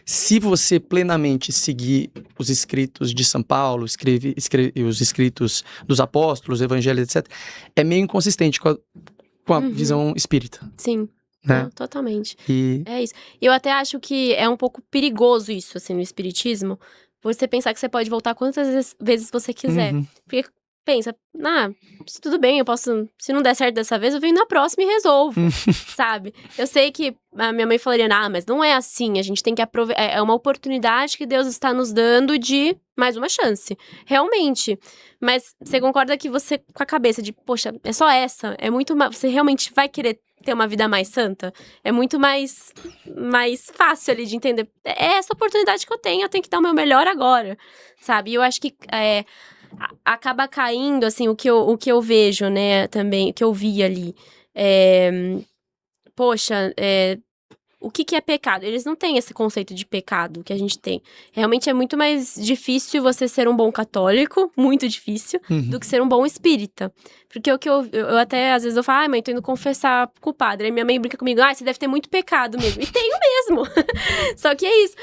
se você plenamente seguir os escritos de São Paulo, os escritos dos apóstolos, evangelhos, etc., é meio inconsistente com a visão espírita. Sim. Né? Não, totalmente. E... É isso. Eu até acho que é um pouco perigoso isso, assim, no espiritismo. Você pensar que você pode voltar quantas vezes você quiser. Porque pensa, tudo bem, eu posso... Se não der certo dessa vez, eu venho na próxima e resolvo, sabe? Eu sei que a minha mãe falaria, mas não é assim. A gente tem que aproveitar... É uma oportunidade que Deus está nos dando de mais uma chance. Realmente. Mas você concorda que você, com a cabeça de, poxa, é só essa? É muito mais... Você realmente vai querer ter uma vida mais santa? É muito mais fácil ali de entender. É essa oportunidade que eu tenho que dar o meu melhor agora, sabe? E eu acho que acaba caindo, assim, o que eu vejo, né, também, o que eu vi ali. O que é pecado? Eles não têm esse conceito de pecado que a gente tem. Realmente é muito mais difícil você ser um bom católico, muito difícil, do que ser um bom espírita. Porque o que eu até, às vezes, eu falo, mãe, tô indo confessar com o padre. Aí minha mãe brinca comigo, você deve ter muito pecado mesmo. E tenho mesmo. Só que é isso.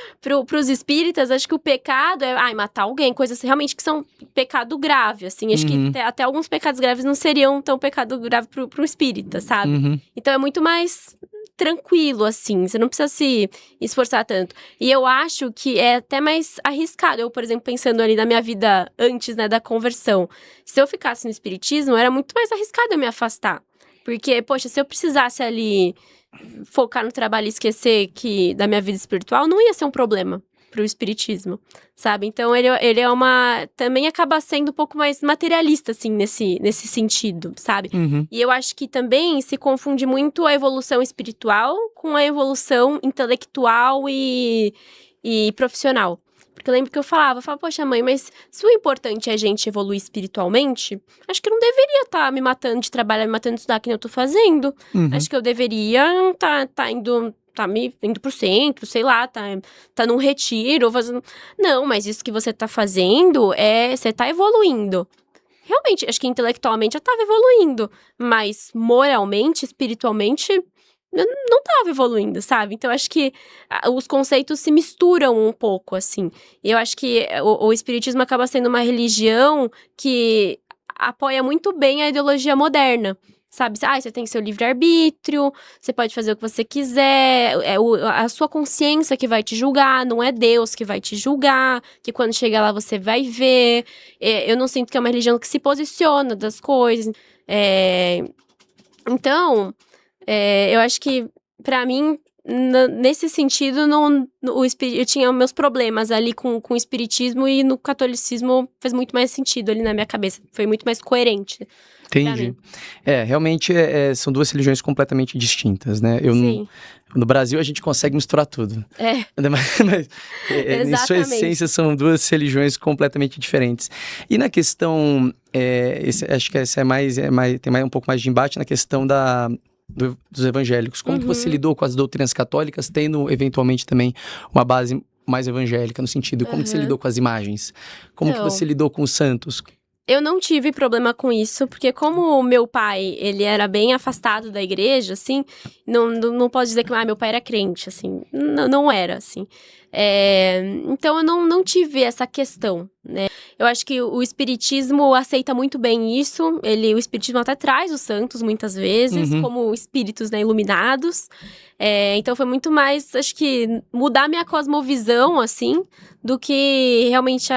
Pros espíritas, acho que o pecado é, matar alguém, coisas realmente que são pecado grave, assim. Acho que até alguns pecados graves não seriam tão pecado grave pro espírita, sabe? Então é muito mais tranquilo, assim, você não precisa se esforçar tanto. E eu acho que é até mais arriscado. Eu, por exemplo, pensando ali na minha vida antes, né, da conversão. Se eu ficasse no espiritismo, era muito mais arriscado eu me afastar. Porque, poxa, se eu precisasse ali focar no trabalho e esquecer da minha vida espiritual, não ia ser um problema pro espiritismo, sabe? Então, ele é também acaba sendo um pouco mais materialista, assim, nesse sentido, sabe? E eu acho que também se confunde muito a evolução espiritual com a evolução intelectual e profissional. Porque eu lembro que eu falava, poxa, mãe, mas se o importante é a gente evoluir espiritualmente, acho que eu não deveria estar me matando de trabalhar, me matando de estudar, que nem eu tô fazendo. Acho que eu deveria tá indo pro centro, sei lá, tá num retiro, fazendo... Não, mas isso que você tá fazendo, você tá evoluindo. Realmente, acho que intelectualmente eu tava evoluindo, mas moralmente, espiritualmente, eu não tava evoluindo, sabe? Então, acho que os conceitos se misturam um pouco, assim. E eu acho que o espiritismo acaba sendo uma religião que apoia muito bem a ideologia moderna. Sabe? Você tem seu livre-arbítrio, você pode fazer o que você quiser, a sua consciência que vai te julgar, não é Deus que vai te julgar, que quando chegar lá você vai ver. Eu não sinto que é uma religião que se posiciona das coisas. Então, eu acho que, pra mim, nesse sentido, eu tinha meus problemas ali com o espiritismo, e no catolicismo fez muito mais sentido ali na minha cabeça, foi muito mais coerente. Entendi. Realmente são duas religiões completamente distintas, né? No Brasil a gente consegue misturar tudo. Mas em sua essência são duas religiões completamente diferentes. E na questão, acho que essa tem um pouco mais de embate na questão dos evangélicos. Como que você lidou com as doutrinas católicas, tendo eventualmente também uma base mais evangélica, no sentido, como que você lidou com as imagens? Como que você lidou com os santos? Eu não tive problema com isso, porque como o meu pai, ele era bem afastado da igreja, assim, não posso dizer que meu pai era crente, assim, não era, assim. Então, eu não tive essa questão, né? Eu acho que o espiritismo aceita muito bem isso, o espiritismo até traz os santos, muitas vezes, como espíritos, né, iluminados. Então, foi muito mais, acho que, mudar minha cosmovisão, assim, do que realmente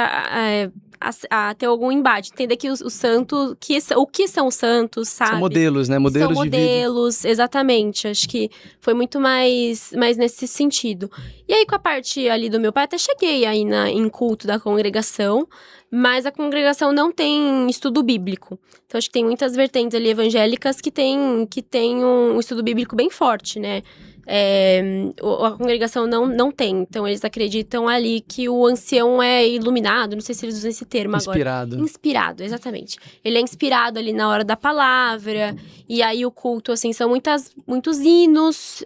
a ter algum embate. Entender que os santos, o que são os santos, sabe? São modelos, né? Modelos são de vida. Modelos, exatamente. Acho que foi muito mais nesse sentido. E aí, com a parte ali do meu pai, até cheguei aí em culto da congregação, mas a congregação não tem estudo bíblico. Então, acho que tem muitas vertentes ali evangélicas que tem um estudo bíblico bem forte, né? A congregação não tem. Então, eles acreditam ali que o ancião é iluminado. Não sei se eles usam esse termo Inspirado. agora. Inspirado, exatamente. Ele é inspirado ali na hora da palavra. E aí, o culto, assim, são muitos hinos.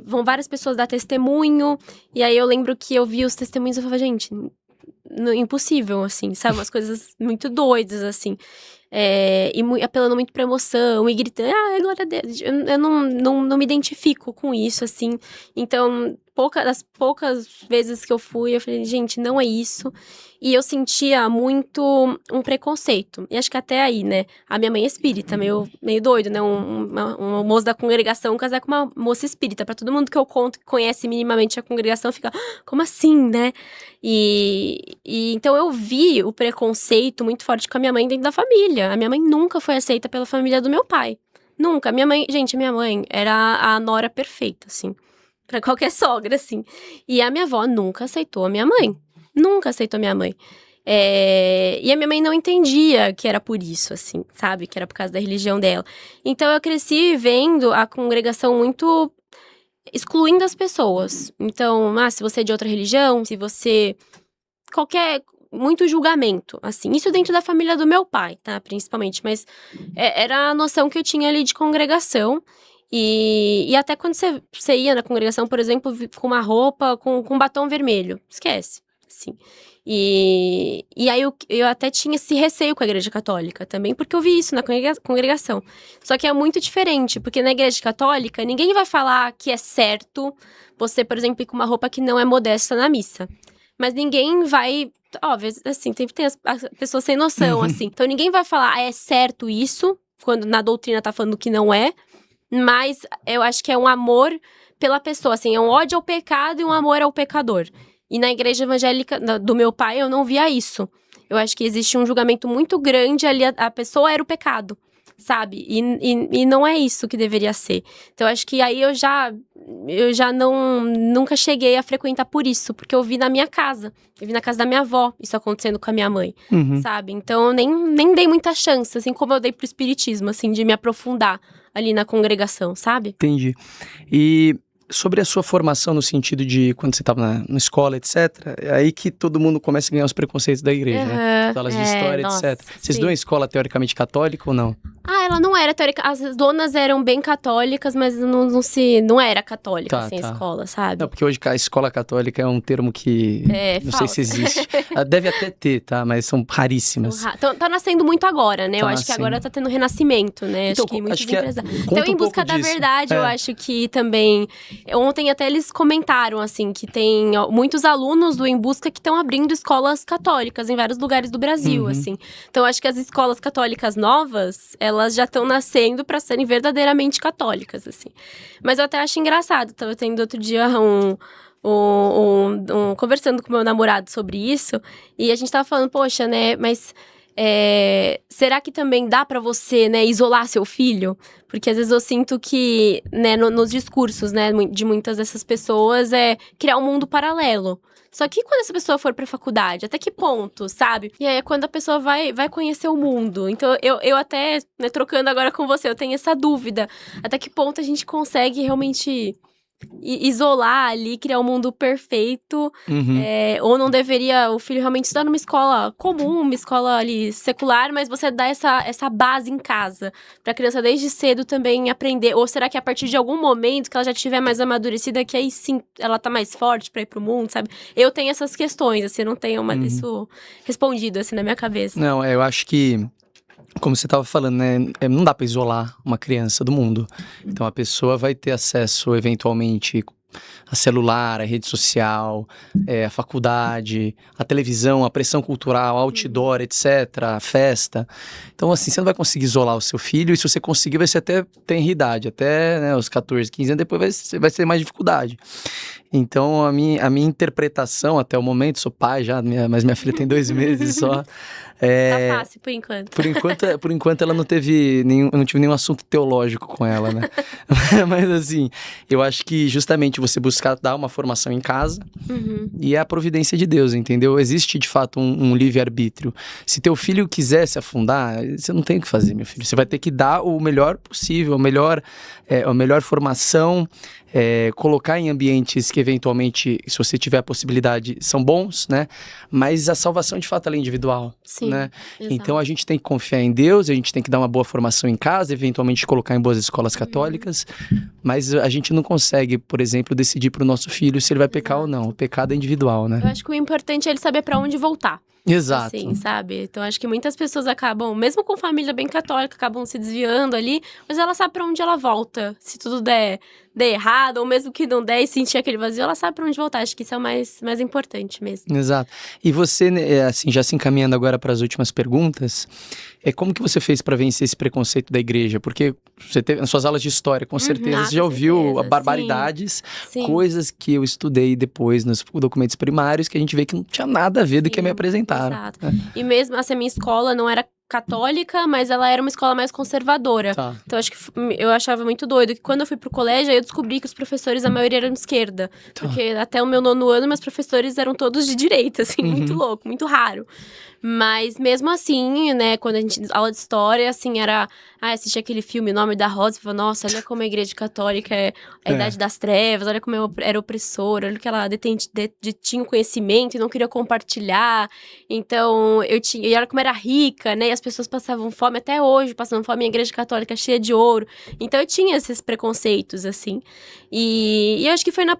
Vão várias pessoas dar testemunho. E aí, eu lembro que eu vi os testemunhos e eu falava, gente... impossível, assim, sabe? Umas coisas muito doidas, assim. Apelando muito pra emoção e gritando, glória a Deus. Eu não me identifico com isso, assim. Então, das poucas vezes que eu fui, eu falei, gente, não é isso. E eu sentia muito um preconceito. E acho que até aí, né? A minha mãe é espírita, meio doido, né? Um moço da congregação casar com uma moça espírita. Pra todo mundo que eu conto, que conhece minimamente a congregação, fica, como assim, né? E então eu vi o preconceito muito forte com a minha mãe dentro da família. A minha mãe nunca foi aceita pela família do meu pai. Nunca. Minha mãe era a nora perfeita, assim. Pra qualquer sogra, assim. E a minha avó nunca aceitou a minha mãe. Nunca aceitou a minha mãe. E a minha mãe não entendia que era por isso, assim, sabe? Que era por causa da religião dela. Então eu cresci vendo a congregação muito excluindo as pessoas. Então, se você é de outra religião, se você... muito julgamento, assim. Isso dentro da família do meu pai, tá? Principalmente. Mas era a noção que eu tinha ali de congregação. E até quando você ia na congregação, por exemplo, com uma roupa, com batom vermelho. Esquece, assim. E aí eu até tinha esse receio com a igreja católica também, porque eu vi isso na congregação. Só que é muito diferente, porque na igreja católica, ninguém vai falar que é certo você, por exemplo, ir com uma roupa que não é modesta na missa. Mas ninguém vai... Óbvio, assim, sempre tem as pessoas sem noção, assim. Então, ninguém vai falar, é certo isso, quando na doutrina tá falando que não é. Mas eu acho que é um amor pela pessoa, assim. É um ódio ao pecado e um amor ao pecador. E na igreja evangélica do meu pai, eu não via isso. Eu acho que existe um julgamento muito grande ali. A pessoa era o pecado, sabe? E não é isso que deveria ser. Então, eu acho que aí eu já nunca cheguei a frequentar por isso. Porque eu vi na minha casa. Eu vi na casa da minha avó isso acontecendo com a minha mãe, sabe? Então, eu nem dei muita chance, assim como eu dei pro espiritismo, assim, de me aprofundar ali na congregação, sabe? Entendi. E sobre a sua formação no sentido de quando você estava na escola, etc., é aí que todo mundo começa a ganhar os preconceitos da igreja, né? As aulas de história, etc. Vocês dão escola teoricamente católica ou não? Ela não era teórica. As donas eram bem católicas, mas não era católica, a escola, sabe? Não, porque hoje a escola católica é um termo que não sei se existe. Deve até ter, tá? Mas são raríssimas. Tá nascendo muito agora, né? Eu acho que agora tá tendo renascimento, né? Então, acho que muitos empresários. Então, em busca da verdade, eu acho que também... Ontem até eles comentaram, assim, que tem muitos alunos do Em Busca que estão abrindo escolas católicas em vários lugares do Brasil, assim. Então, acho que as escolas católicas novas, elas já estão nascendo para serem verdadeiramente católicas, assim. Mas eu até acho engraçado. Tava tendo outro dia conversando com meu namorado sobre isso. E a gente tava falando, poxa, né, mas... será que também dá pra você, né, isolar seu filho? Porque às vezes eu sinto que, né, nos discursos, né, de muitas dessas pessoas é criar um mundo paralelo. Só que quando essa pessoa for pra faculdade, até que ponto, sabe? E aí é quando a pessoa vai conhecer o mundo. Então eu até, né, trocando agora com você, eu tenho essa dúvida. Até que ponto a gente consegue realmente... isolar ali, criar um mundo perfeito, ou não deveria o filho realmente estudar numa escola comum, uma escola ali secular, mas você dá essa base em casa, pra criança desde cedo também aprender, ou será que a partir de algum momento que ela já estiver mais amadurecida, que aí sim ela tá mais forte pra ir pro mundo, sabe? Eu tenho essas questões, assim, eu não tenho isso respondido, assim, na minha cabeça. Não, eu acho que como você estava falando, né? Não dá para isolar uma criança do mundo. Então a pessoa vai ter acesso, eventualmente, a celular, a rede social, a faculdade, a televisão, a pressão cultural, outdoor, etc., a festa. Então, assim, você não vai conseguir isolar o seu filho, e se você conseguir, vai ser até tenridade, até, né, os 14, 15 anos, depois vai ser mais dificuldade. Então, a minha interpretação até o momento, sou pai já, mas minha filha tem 2 meses só. Tá fácil, por enquanto. Por enquanto ela não tive nenhum assunto teológico com ela, né? Mas assim, eu acho que justamente você buscar dar uma formação em casa e é a providência de Deus, entendeu? Existe de fato um livre-arbítrio. Se teu filho quiser se afundar, você não tem o que fazer, meu filho. Você vai ter que dar o melhor possível, a melhor formação, colocar em ambientes que eventualmente, se você tiver a possibilidade, são bons, né? Mas a salvação de fato ela é individual. Sim, né? Exato. Então a gente tem que confiar em Deus, a gente tem que dar uma boa formação em casa, eventualmente colocar em boas escolas católicas, mas a gente não consegue, por exemplo, decidir para o nosso filho se ele vai pecar ou não. O pecado é individual, né? Eu acho que o importante é ele saber pra onde voltar. Exato. Assim, sabe? Então, acho que muitas pessoas acabam, mesmo com família bem católica, acabam se desviando ali, mas ela sabe pra onde ela volta. Se tudo der errado, ou mesmo que não der e sentir aquele vazio, ela sabe pra onde voltar. Acho que isso é o mais importante mesmo. Exato. E você, né, assim, já se encaminhando agora para as últimas perguntas, como que você fez para vencer esse preconceito da igreja? Porque você teve nas suas aulas de história, com certeza, você já com ouviu certeza, barbaridades, sim. coisas que eu estudei depois nos documentos primários, que a gente vê que não tinha nada a ver do que me apresentaram. Exato. E mesmo assim, a minha escola não era católica, mas ela era uma escola mais conservadora. Tá. Então, acho que eu achava muito doido que quando eu fui pro colégio, aí eu descobri que os professores, a maioria eram de esquerda. Tá. Porque até o meu 9º ano, meus professores eram todos de direita, assim, muito louco, muito raro. Mas mesmo assim, né, quando a gente, aula de história, assim, era... assistir aquele filme, O Nome da Rosa, e falava, nossa, olha como a igreja católica é a idade das trevas, olha como era opressora, olha que ela detinha o conhecimento e não queria compartilhar. Então, e olha como era rica, né, e as pessoas passavam fome, até hoje, passando fome, a igreja católica cheia de ouro. Então, eu tinha esses preconceitos, assim. E eu acho que foi na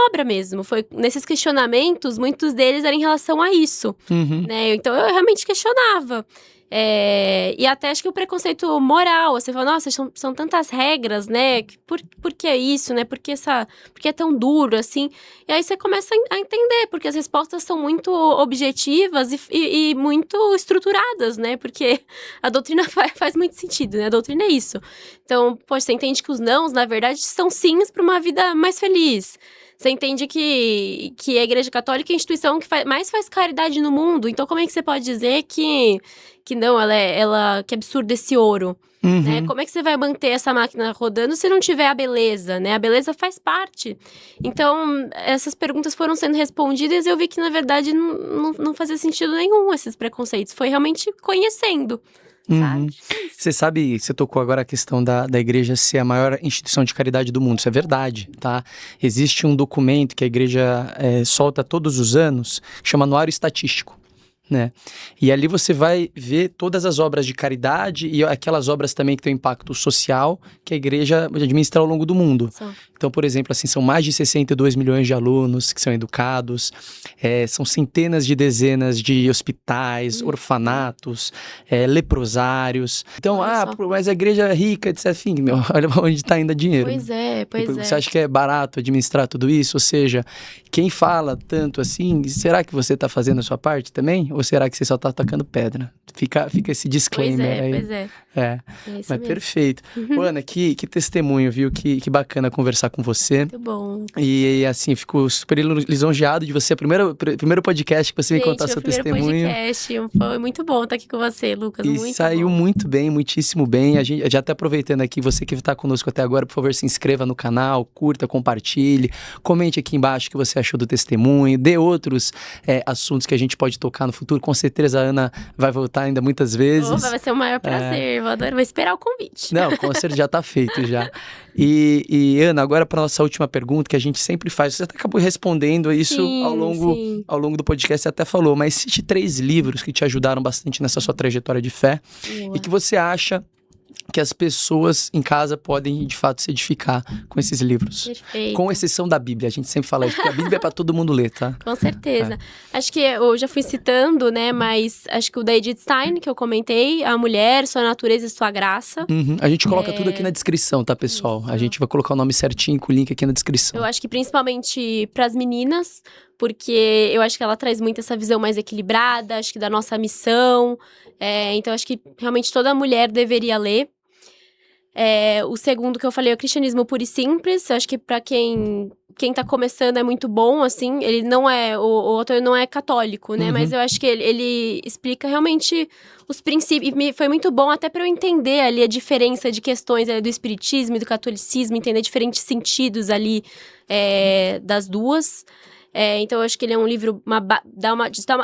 obra mesmo, foi nesses questionamentos, muitos deles eram em relação a isso. Né? Então, eu realmente questionava. E até acho que o preconceito moral, você fala, nossa, são tantas regras, né? Por que isso, né? Por que é tão duro, assim? E aí você começa a entender, porque as respostas são muito objetivas e muito estruturadas, né? Porque a doutrina faz muito sentido, né? A doutrina é isso. Então, você entende que os nãos, na verdade, são sims para uma vida mais feliz. Você entende que a Igreja Católica é a instituição que mais faz caridade no mundo. Então, como é que você pode dizer que não, que absurdo esse ouro? Né? Como é que você vai manter essa máquina rodando se não tiver a beleza, né? A beleza faz parte. Então, essas perguntas foram sendo respondidas e eu vi que, na verdade, não fazia sentido nenhum esses preconceitos. Foi realmente conhecendo. Você tocou agora a questão da igreja ser a maior instituição de caridade do mundo, isso é verdade, tá? Existe um documento que a igreja solta todos os anos, chama Anuário Estatístico, né? E ali você vai ver todas as obras de caridade e aquelas obras também que têm um impacto social que a igreja administra ao longo do mundo. Então, por exemplo, assim, são mais de 62 milhões de alunos que são educados, são centenas de dezenas de hospitais, orfanatos, leprosários. Então, mas a igreja é rica, etc. Enfim, olha onde está indo o dinheiro. Pois é. Você acha que é barato administrar tudo isso? Ou seja, quem fala tanto assim, será que você está fazendo a sua parte também? Ou será que você só está tacando pedra? Fica esse disclaimer aí. Pois é. Mas mesmo. Perfeito. Ana, que testemunho, viu? Que bacana conversar com você. Muito bom. E assim, fico super lisonjeado de você. Primeiro podcast que você me contar seu testemunho. Podcast. Foi muito bom estar aqui com você, Lucas. E muito saiu bom. muito bem, muitíssimo bem. A gente já até aproveitando aqui, você que está conosco até agora, por favor, se inscreva no canal, curta, compartilhe, comente aqui embaixo o que você achou do testemunho, dê outros assuntos que a gente pode tocar no futuro. Com certeza a Ana vai voltar ainda muitas vezes. Vai ser o maior prazer. Vou esperar o convite. Não, com certeza já está feito já. E Ana, agora para nossa última pergunta que a gente sempre faz, você até acabou respondendo isso ao longo do podcast, você até falou, mas cite 3 livros que te ajudaram bastante nessa sua trajetória de fé e que você acha que as pessoas em casa podem, de fato, se edificar com esses livros. Perfeito. Com exceção da Bíblia, a gente sempre fala isso, porque a Bíblia é para todo mundo ler, tá? Com certeza. Acho que eu já fui citando, né, mas acho que o da Edith Stein, que eu comentei, A Mulher, Sua Natureza e Sua Graça. A gente coloca tudo aqui na descrição, tá, pessoal? Isso. A gente vai colocar o nome certinho com o link aqui na descrição. Eu acho que principalmente para as meninas, porque eu acho que ela traz muito essa visão mais equilibrada, acho que da nossa missão. Então, acho que realmente toda mulher deveria ler. O segundo que eu falei é o Cristianismo Puro e Simples. Acho que para quem tá começando é muito bom, assim. Ele não é... O autor não é católico, né? Mas eu acho que ele explica realmente os princípios. E foi muito bom até para eu entender ali a diferença de questões do espiritismo e do catolicismo. Entender diferentes sentidos ali das duas. Então, eu acho que ele é um livro...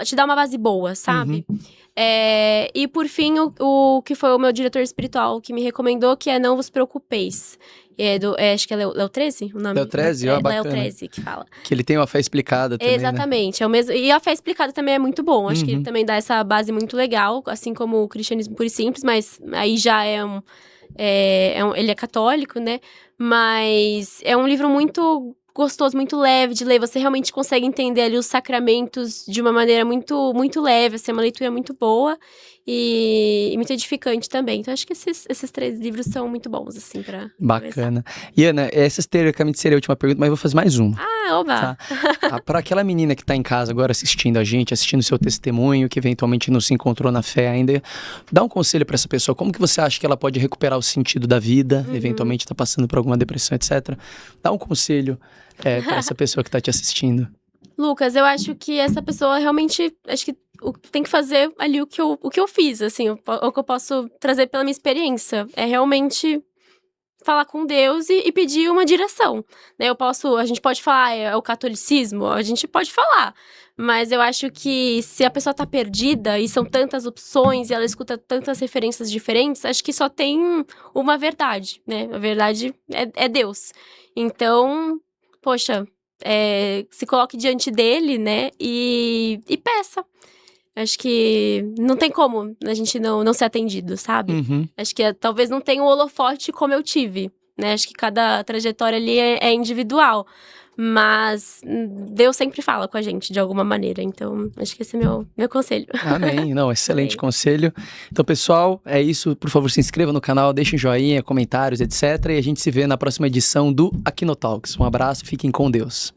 te dá uma base boa, sabe? E por fim, o que foi o meu diretor espiritual que me recomendou, que é Não Vos Preocupeis. Acho que é Léo 13 o nome? Léo 13, bacana. Léo 13 que fala. Que ele tem uma fé explicada também, exatamente, né? É o mesmo. E a fé explicada também é muito bom. Acho que ele também dá essa base muito legal, assim como o Cristianismo Puro e Simples, mas aí já é Ele é católico, né? Mas é um livro muito gostoso, muito leve de ler. Você realmente consegue entender ali os sacramentos de uma maneira muito, muito leve. Assim, é uma leitura muito boa e muito edificante também. Então, acho que esses 3 livros são muito bons, assim, pra Bacana. E Ana, essa teoricamente seria a última pergunta, mas eu vou fazer mais uma. Ah, oba! Tá? Para aquela menina que tá em casa agora assistindo a gente, assistindo o seu testemunho, que eventualmente não se encontrou na fé ainda, dá um conselho para essa pessoa. Como que você acha que ela pode recuperar o sentido da vida, eventualmente tá passando por alguma depressão, etc. Dá um conselho para essa pessoa que tá te assistindo. Lucas, eu acho que essa pessoa realmente, acho que tem que fazer ali o que eu fiz, assim, o que eu posso trazer pela minha experiência. É realmente falar com Deus e pedir uma direção, né? A gente pode falar, é o catolicismo, a gente pode falar, mas eu acho que se a pessoa tá perdida e são tantas opções e ela escuta tantas referências diferentes, acho que só tem uma verdade, né? A verdade é Deus. Então, poxa, se coloque diante dele, né? E peça. Acho que não tem como a gente não ser atendido, sabe? Uhum. Acho que talvez não tenha um holofote como eu tive, né? Acho que cada trajetória ali é individual. Mas Deus sempre fala com a gente, de alguma maneira. Então, acho que esse é meu conselho. Amém. Não, excelente conselho. Então, pessoal, é isso. Por favor, se inscreva no canal, deixem joinha, comentários, etc. E a gente se vê na próxima edição do Aquinotalks. Um abraço, fiquem com Deus.